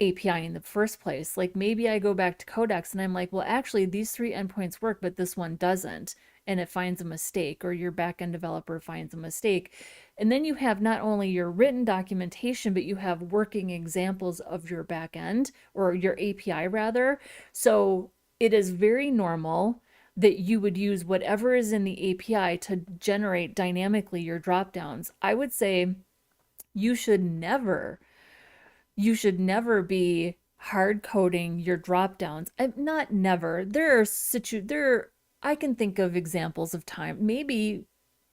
API in the first place. Like maybe I go back to Codex and I'm like, well, actually these 3 endpoints work, but this one doesn't. And it finds a mistake, or your backend developer finds a mistake. And then you have not only your written documentation, but you have working examples of your backend, or your API rather. So it is very normal that you would use whatever is in the API to generate dynamically your dropdowns. I would say you should never be hard coding your dropdowns. Not never. I can think of examples of time. Maybe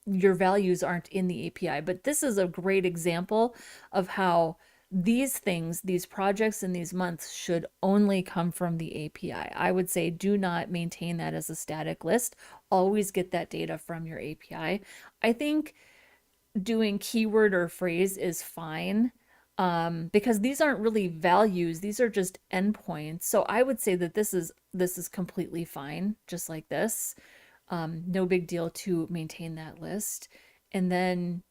your values aren't in the API, but this is a great example of how these things, these projects and these months should only come from the API. I would say do not maintain that as a static list. Always get that data from your API. I think doing keyword or phrase is fine, because these aren't really values, these are just endpoints. So I would say that this is completely fine, just like this. No big deal to maintain that list. And then,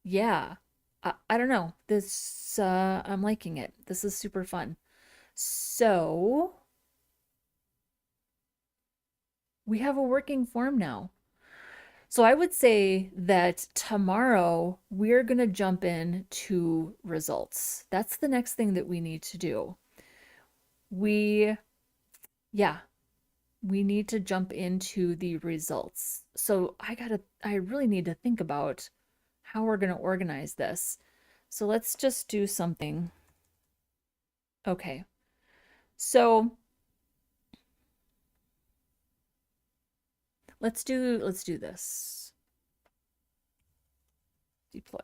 yeah, I don't know. This, I'm liking it. This is super fun. So we have a working form now. So I would say that tomorrow we're going to jump in to results. That's the next thing that we need to do. Yeah, we need to jump into the results. So I really need to think about how we're going to organize this. So let's just do something. Okay. So let's do this. Deploy.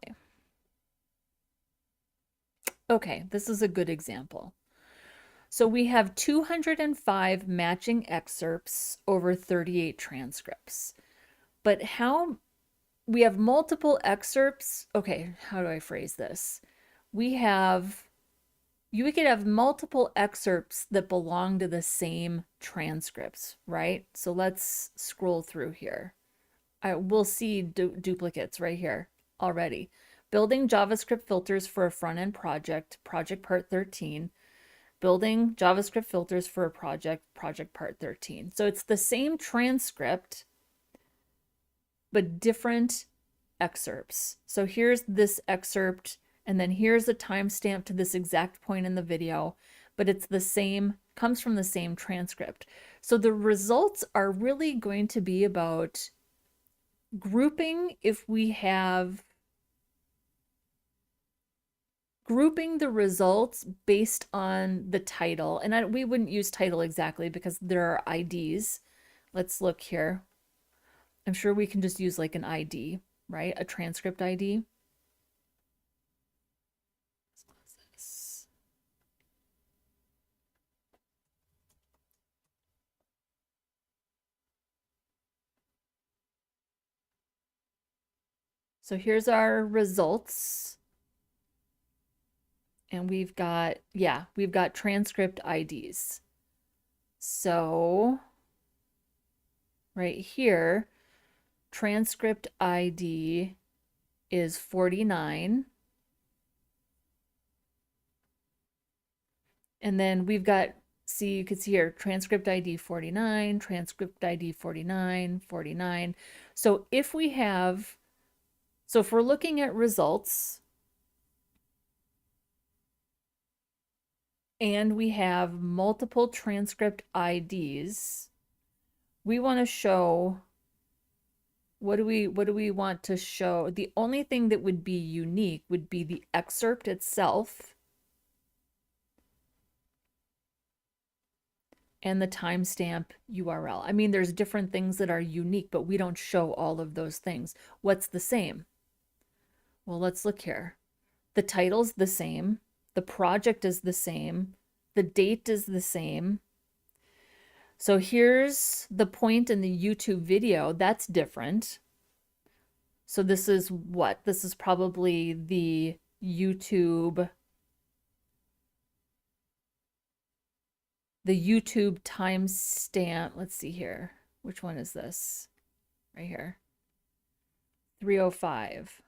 Okay, this is a good example. So we have 205 matching excerpts over 38 transcripts. But we have multiple excerpts. Okay, how do I phrase this? You could have multiple excerpts that belong to the same transcripts, right? So let's scroll through here. We'll see duplicates right here already. Building JavaScript filters for a front-end project, project part 13. Building JavaScript filters for a project, project part 13. So it's the same transcript, but different excerpts. So here's this excerpt, and then here's a timestamp to this exact point in the video, but it's the same, comes from the same transcript. So the results are really going to be about grouping grouping the results based on the title. And we wouldn't use title exactly because there are IDs. Let's look here. I'm sure we can just use like an ID, right? A transcript ID. So here's our results. And we've got transcript IDs. So right here, transcript ID is 49. And then we've got, see, you can see here, transcript ID 49, transcript ID 49, 49. So if we're looking at results, and we have multiple transcript IDs. We want to show, what do we want to show? The only thing that would be unique would be the excerpt itself and the timestamp URL. I mean, there's different things that are unique, but we don't show all of those things. What's the same? Well, let's look here. The title's the same. The project is the same. The date is the same. So here's the point in the YouTube video. That's different. So this is what? This is probably the YouTube timestamp. Let's see here. Which one is this? Right here. 305.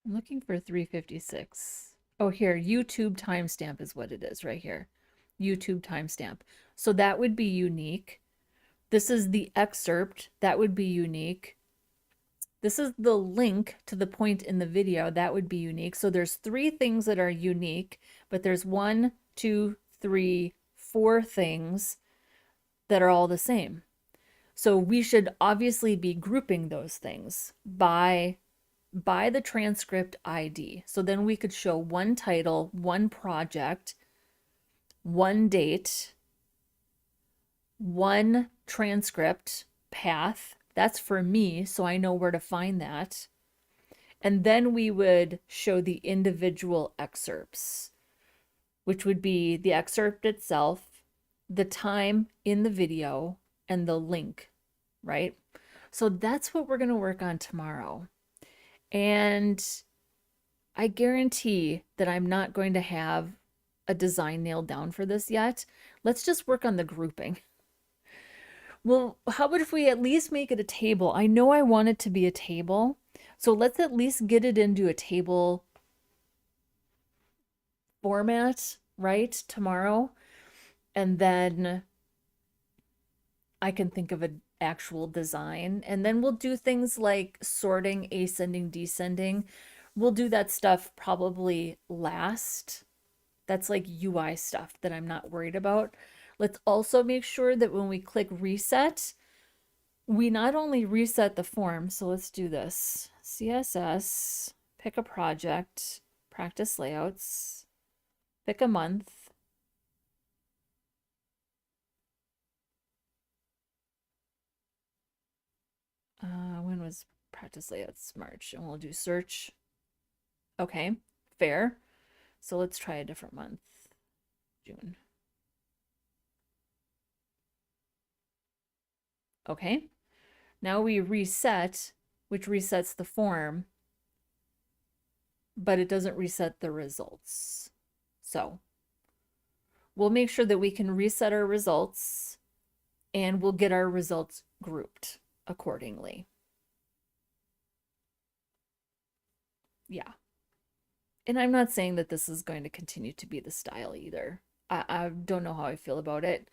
I'm looking for 356. Oh, here, YouTube timestamp is what it is right here. YouTube timestamp. So that would be unique. This is the excerpt. That would be unique. This is the link to the point in the video. That would be unique. So there's 3 things that are unique, but there's 1, 2, 3, 4 things that are all the same. So we should obviously be grouping those things by the transcript ID. So then we could show 1 title, 1 project, 1 date, 1 transcript path. That's for me, so I know where to find that. And then we would show the individual excerpts, which would be the excerpt itself, the time in the video, and the link, right? So that's what we're going to work on tomorrow. And I guarantee that I'm not going to have a design nailed down for this yet. Let's just work on the grouping. Well, how about if we at least make it a table? I know I want it to be a table, so let's at least get it into a table format, right, tomorrow. And then I can think of an actual design. And then we'll do things like sorting, ascending, descending. We'll do that stuff probably last. That's like UI stuff that I'm not worried about. Let's also make sure that when we click reset, we not only reset the form, so let's do this. CSS, pick a project, practice layouts, pick a month. When was practice layouts? March, and we'll do search. Okay, fair. So let's try a different month. June. Okay, now we reset, which resets the form, but it doesn't reset the results. So we'll make sure that we can reset our results, and we'll get our results grouped accordingly. Yeah. And I'm not saying that this is going to continue to be the style either. I don't know how I feel about it.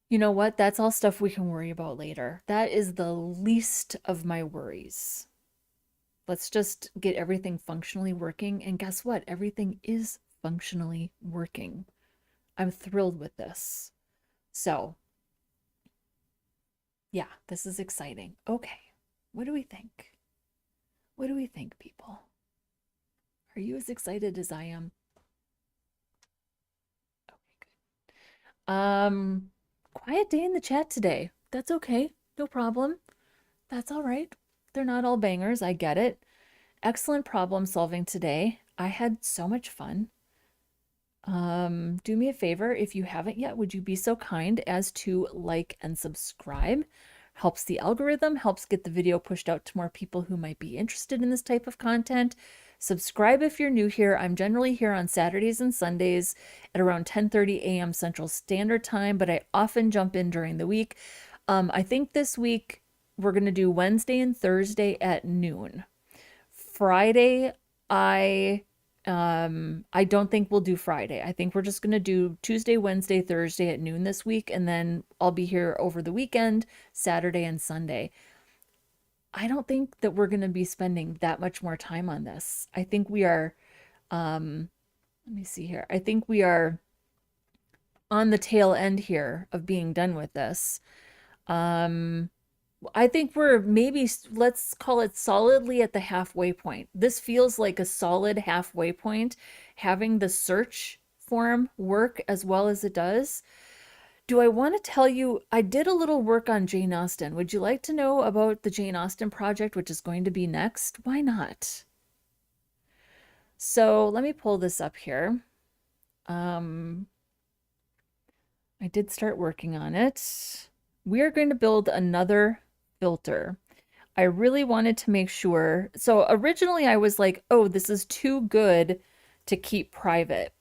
You know what? That's all stuff we can worry about later. That is the least of my worries. Let's just get everything functionally working. And guess what? Everything is functionally working. I'm thrilled with this. So, yeah, this is exciting. Okay, what do we think? What do we think, people? Are you as excited as I am? Okay, good. Quiet day in the chat today. That's okay. No problem. That's all right. They're not all bangers. I get it. Excellent problem solving today. I had so much fun. Do me a favor, if you haven't yet, would you be so kind as to like and subscribe? Helps the algorithm, helps get the video pushed out to more people who might be interested in this type of content. Subscribe if you're new here. I'm generally here on Saturdays and Sundays at around 10:30 a.m. Central Standard Time, but I often jump in during the week. I think this week we're going to do Wednesday and Thursday at noon. Friday, I don't think we'll do Friday. I think we're just going to do Tuesday, Wednesday, Thursday at noon this week, and then I'll be here over the weekend, Saturday and Sunday. I don't think that we're going to be spending that much more time on this. I think we are, let me see here. I think we are on the tail end here of being done with this. I think we're maybe, let's call it solidly at the halfway point. This feels like a solid halfway point, having the search form work as well as it does. Do I want to tell you, I did a little work on Jane Austen. Would you like to know about the Jane Austen project, which is going to be next? Why not? So let me pull this up here. I did start working on it. We are going to build another filter. I really wanted to make sure. So originally I was like, oh, this is too good to keep private.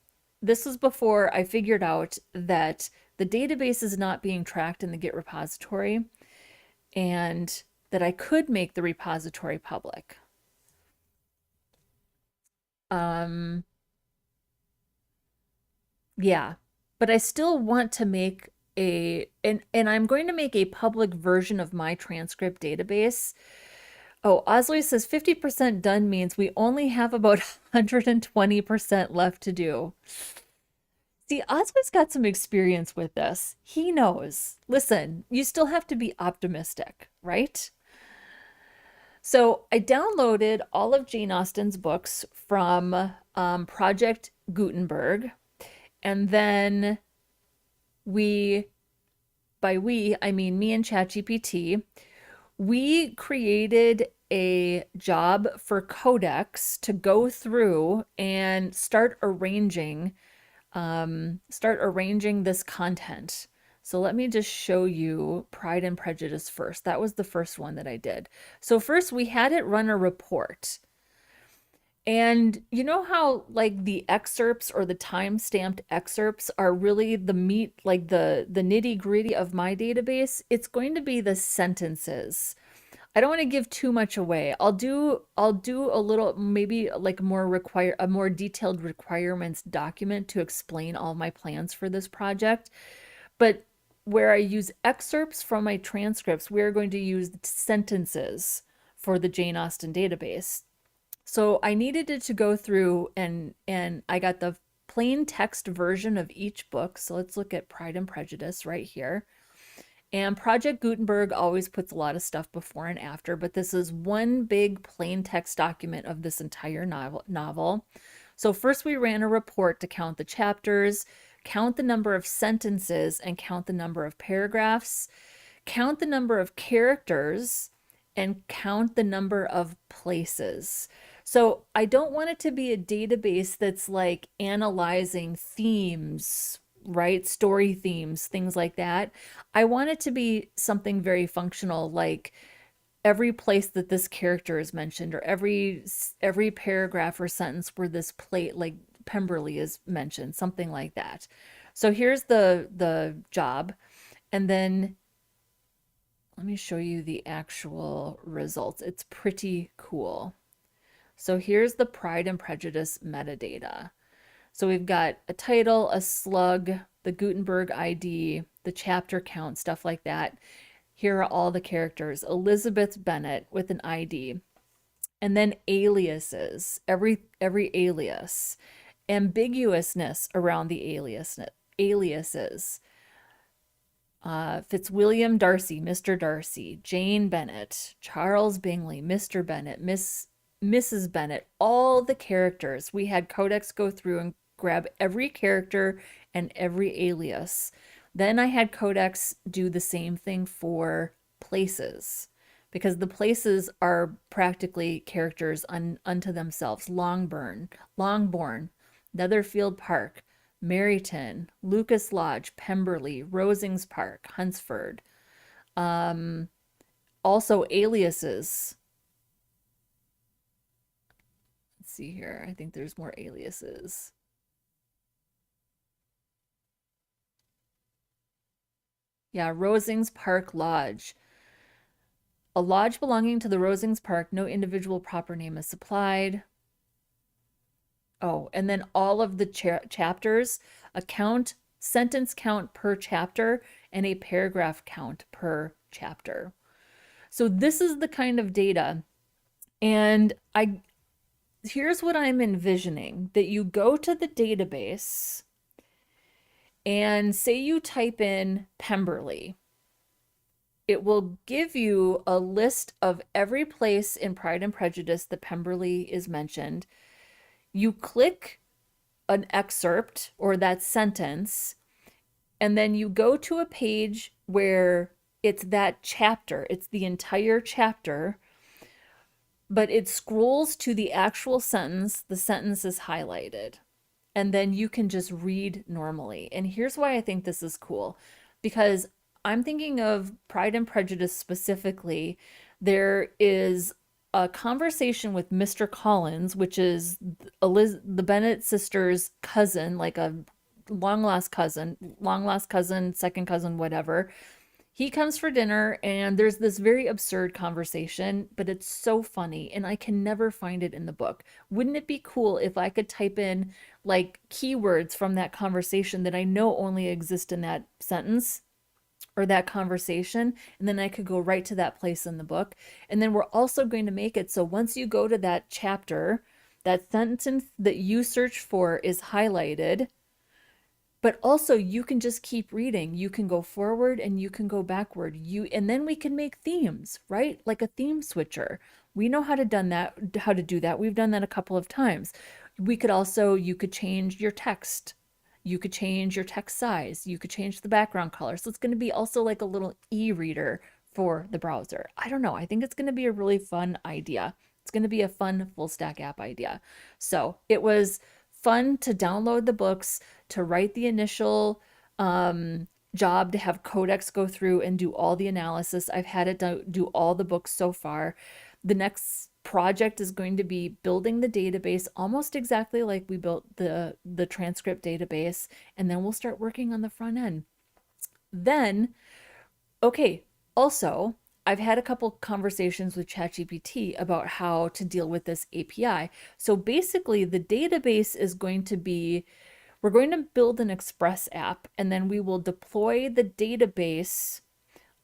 This was before I figured out that the database is not being tracked in the Git repository and that I could make the repository public. Yeah, but I still want to make and I'm going to make a public version of my transcript database. Oh, Osley says 50% done means we only have about 120% left to do. See, Osley's got some experience with this. He knows. Listen, you still have to be optimistic, right? So I downloaded all of Jane Austen's books from Project Gutenberg, and then by we, I mean me and ChatGPT, we created a job for Codex to go through and start arranging this content. So let me just show you Pride and Prejudice first. That was the first one that I did. So first we had it run a report. And you know how like the excerpts or the time-stamped excerpts are really the meat, like the nitty-gritty of my database? It's going to be the sentences. I don't want to give too much away. I'll do a little, maybe like a more detailed requirements document to explain all my plans for this project. But where I use excerpts from my transcripts, we're going to use sentences for the Jane Austen database. So I needed it to go through and I got the plain text version of each book. So let's look at Pride and Prejudice right here. And Project Gutenberg always puts a lot of stuff before and after, but this is one big plain text document of this entire novel. So first we ran a report to count the chapters, count the number of sentences, and count the number of paragraphs, count the number of characters, and count the number of places. So I don't want it to be a database that's like analyzing themes, right? Story themes, things like that. I want it to be something very functional, like every place that this character is mentioned, or every paragraph or sentence where this plate, like Pemberley, is mentioned, something like that. So here's the job, and then let me show you the actual results. It's pretty cool. So here's the Pride and Prejudice metadata. So we've got a title, a slug, the Gutenberg ID, the chapter count, stuff like that. Here are all the characters. Elizabeth Bennet with an ID. And then aliases, every alias. Ambiguousness around the aliases. Fitzwilliam Darcy, Mr. Darcy, Jane Bennet, Charles Bingley, Mr. Bennet, Mrs. Bennet, all the characters. We had Codex go through and grab every character and every alias. Then I had Codex do the same thing for places, because the places are practically characters unto themselves. Longbourn, Netherfield Park, Meryton, Lucas Lodge, Pemberley, Rosings Park, Hunsford. Also aliases. Let's see here. I think there's more aliases. Yeah, Rosings Park Lodge. A lodge belonging to the Rosings Park, no individual proper name is supplied. Oh, and then all of the chapters, a count, sentence count per chapter, and a paragraph count per chapter. So this is the kind of data. And here's what I'm envisioning, that you go to the database and say you type in Pemberley. It will give you a list of every place in Pride and Prejudice that Pemberley is mentioned. You click an excerpt or that sentence, and then you go to a page where it's that chapter, it's the entire chapter, but it scrolls to the actual sentence, the sentence is highlighted, and then you can just read normally. And here's why I think this is cool, because I'm thinking of Pride and Prejudice specifically. There is a conversation with Mr. Collins, which is the Bennet sisters' cousin, like a long lost cousin, second cousin, whatever. He comes for dinner, and there's this very absurd conversation, but it's so funny, and I can never find it in the book. Wouldn't it be cool if I could type in like keywords from that conversation that I know only exist in that sentence or that conversation, and then I could go right to that place in the book? And then we're also going to make it so once you go to that chapter, that sentence that you search for is highlighted, but also you can just keep reading. You can go forward and you can go backward. And then we can make themes, right? Like a theme switcher. We know how to do that. We've done that a couple of times. You could change your text. You could change your text size. You could change the background color. So it's going to be also like a little e-reader for the browser. I don't know. I think it's going to be a really fun idea. It's going to be a fun full stack app idea. So it was fun to download the books, to write the initial job, to have Codex go through and do all the analysis. I've had it do all the books so far. The next project is going to be building the database almost exactly like we built the transcript database, and then we'll start working on the front end. Then, okay, also, I've had a couple conversations with ChatGPT about how to deal with this API. So basically, the database is going to be, we're going to build an Express app, and then we will deploy the database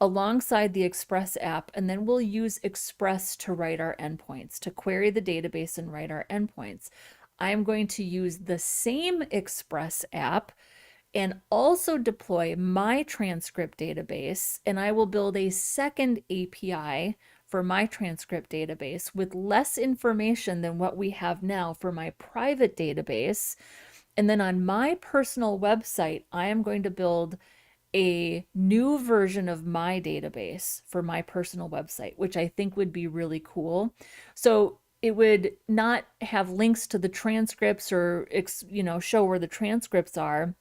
alongside the Express app, and then we'll use Express to write our endpoints, to query the database and write our endpoints. I'm going to use the same Express app and also deploy my transcript database, and I will build a second API for my transcript database with less information than what we have now for my private database. And then on my personal website, I am going to build a new version of my database for my personal website, which I think would be really cool. So it would not have links to the transcripts or, show where the transcripts are,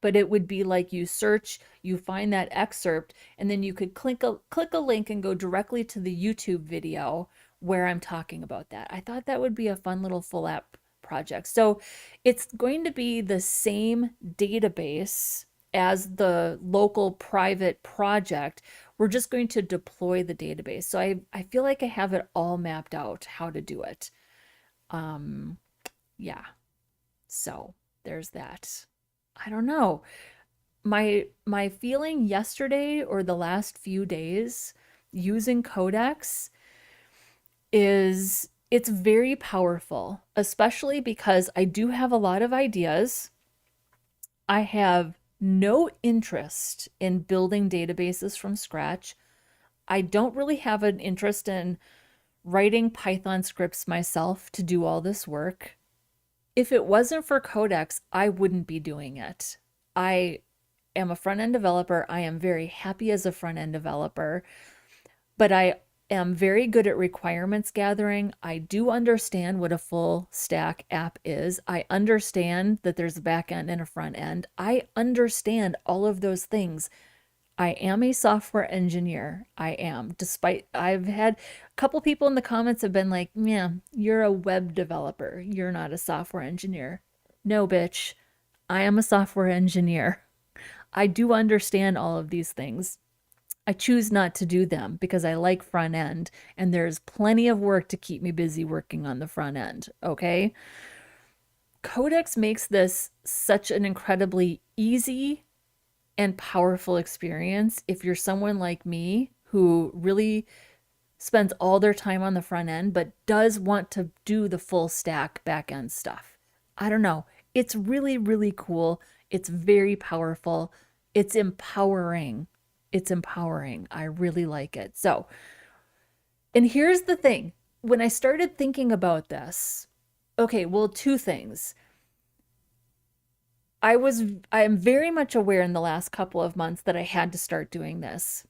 but it would be like you search, you find that excerpt, and then you could click a link and go directly to the YouTube video where I'm talking about that. I thought that would be a fun little full app project. So it's going to be the same database as the local private project. We're just going to deploy the database. So I feel like I have it all mapped out how to do it. Yeah. So there's that. I don't know. My feeling yesterday or the last few days using Codex is it's very powerful, especially because I do have a lot of ideas. I have no interest in building databases from scratch. I don't really have an interest in writing Python scripts myself to do all this work. If it wasn't for Codex, I wouldn't be doing it. I am a front-end developer. I am very happy as a front-end developer, but I am very good at requirements gathering. I do understand what a full stack app is. I understand that there's a back end and a front end. I understand all of those things. I am a software engineer. I am. Despite I've had a couple people in the comments have been like, yeah, you're a web developer. You're not a software engineer. No, bitch. I am a software engineer. I do understand all of these things. I choose not to do them because I like front end, and there's plenty of work to keep me busy working on the front end, okay? Codex makes this such an incredibly easy and powerful experience if you're someone like me who really spends all their time on the front end but does want to do the full stack back end stuff. I don't know. It's really, really cool. It's very powerful. It's empowering. It's empowering. I really like it. So, and here's the thing. When I started thinking about this, okay, well, two things. I am very much aware in the last couple of months that I had to start doing this.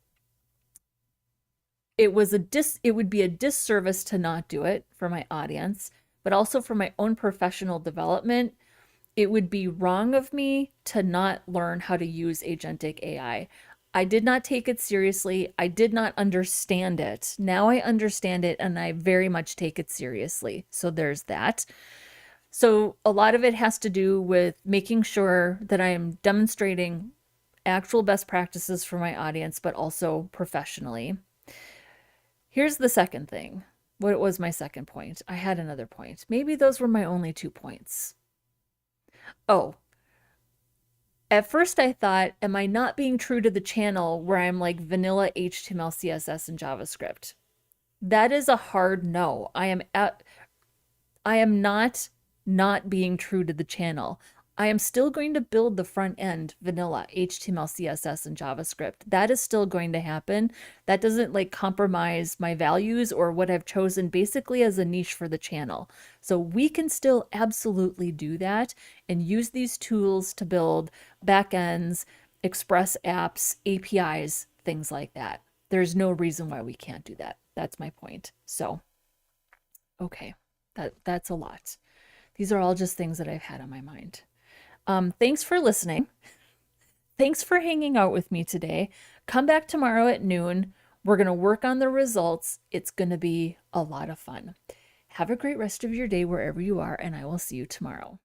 It would be a disservice to not do it for my audience, but also for my own professional development. It would be wrong of me to not learn how to use agentic AI. I did not take it seriously. I did not understand it. Now I understand it, and I very much take it seriously. So there's that. So a lot of it has to do with making sure that I am demonstrating actual best practices for my audience, but also professionally. Here's the second thing. What was my second point? I had another point. Maybe those were my only 2 points. Oh, at first I thought, am I not being true to the channel where I'm like vanilla HTML, CSS, and JavaScript? That is a hard no. I am not being true to the channel. I am still going to build the front end vanilla HTML, CSS, and JavaScript. That is still going to happen. That doesn't like compromise my values or what I've chosen basically as a niche for the channel. So we can still absolutely do that and use these tools to build backends, express apps, APIs, things like that. There's no reason why we can't do that. That's my point. So, okay, that's a lot. These are all just things that I've had on my mind. Thanks for listening. Thanks for hanging out with me today. Come back tomorrow at noon. We're going to work on the results. It's going to be a lot of fun. Have a great rest of your day wherever you are, and I will see you tomorrow.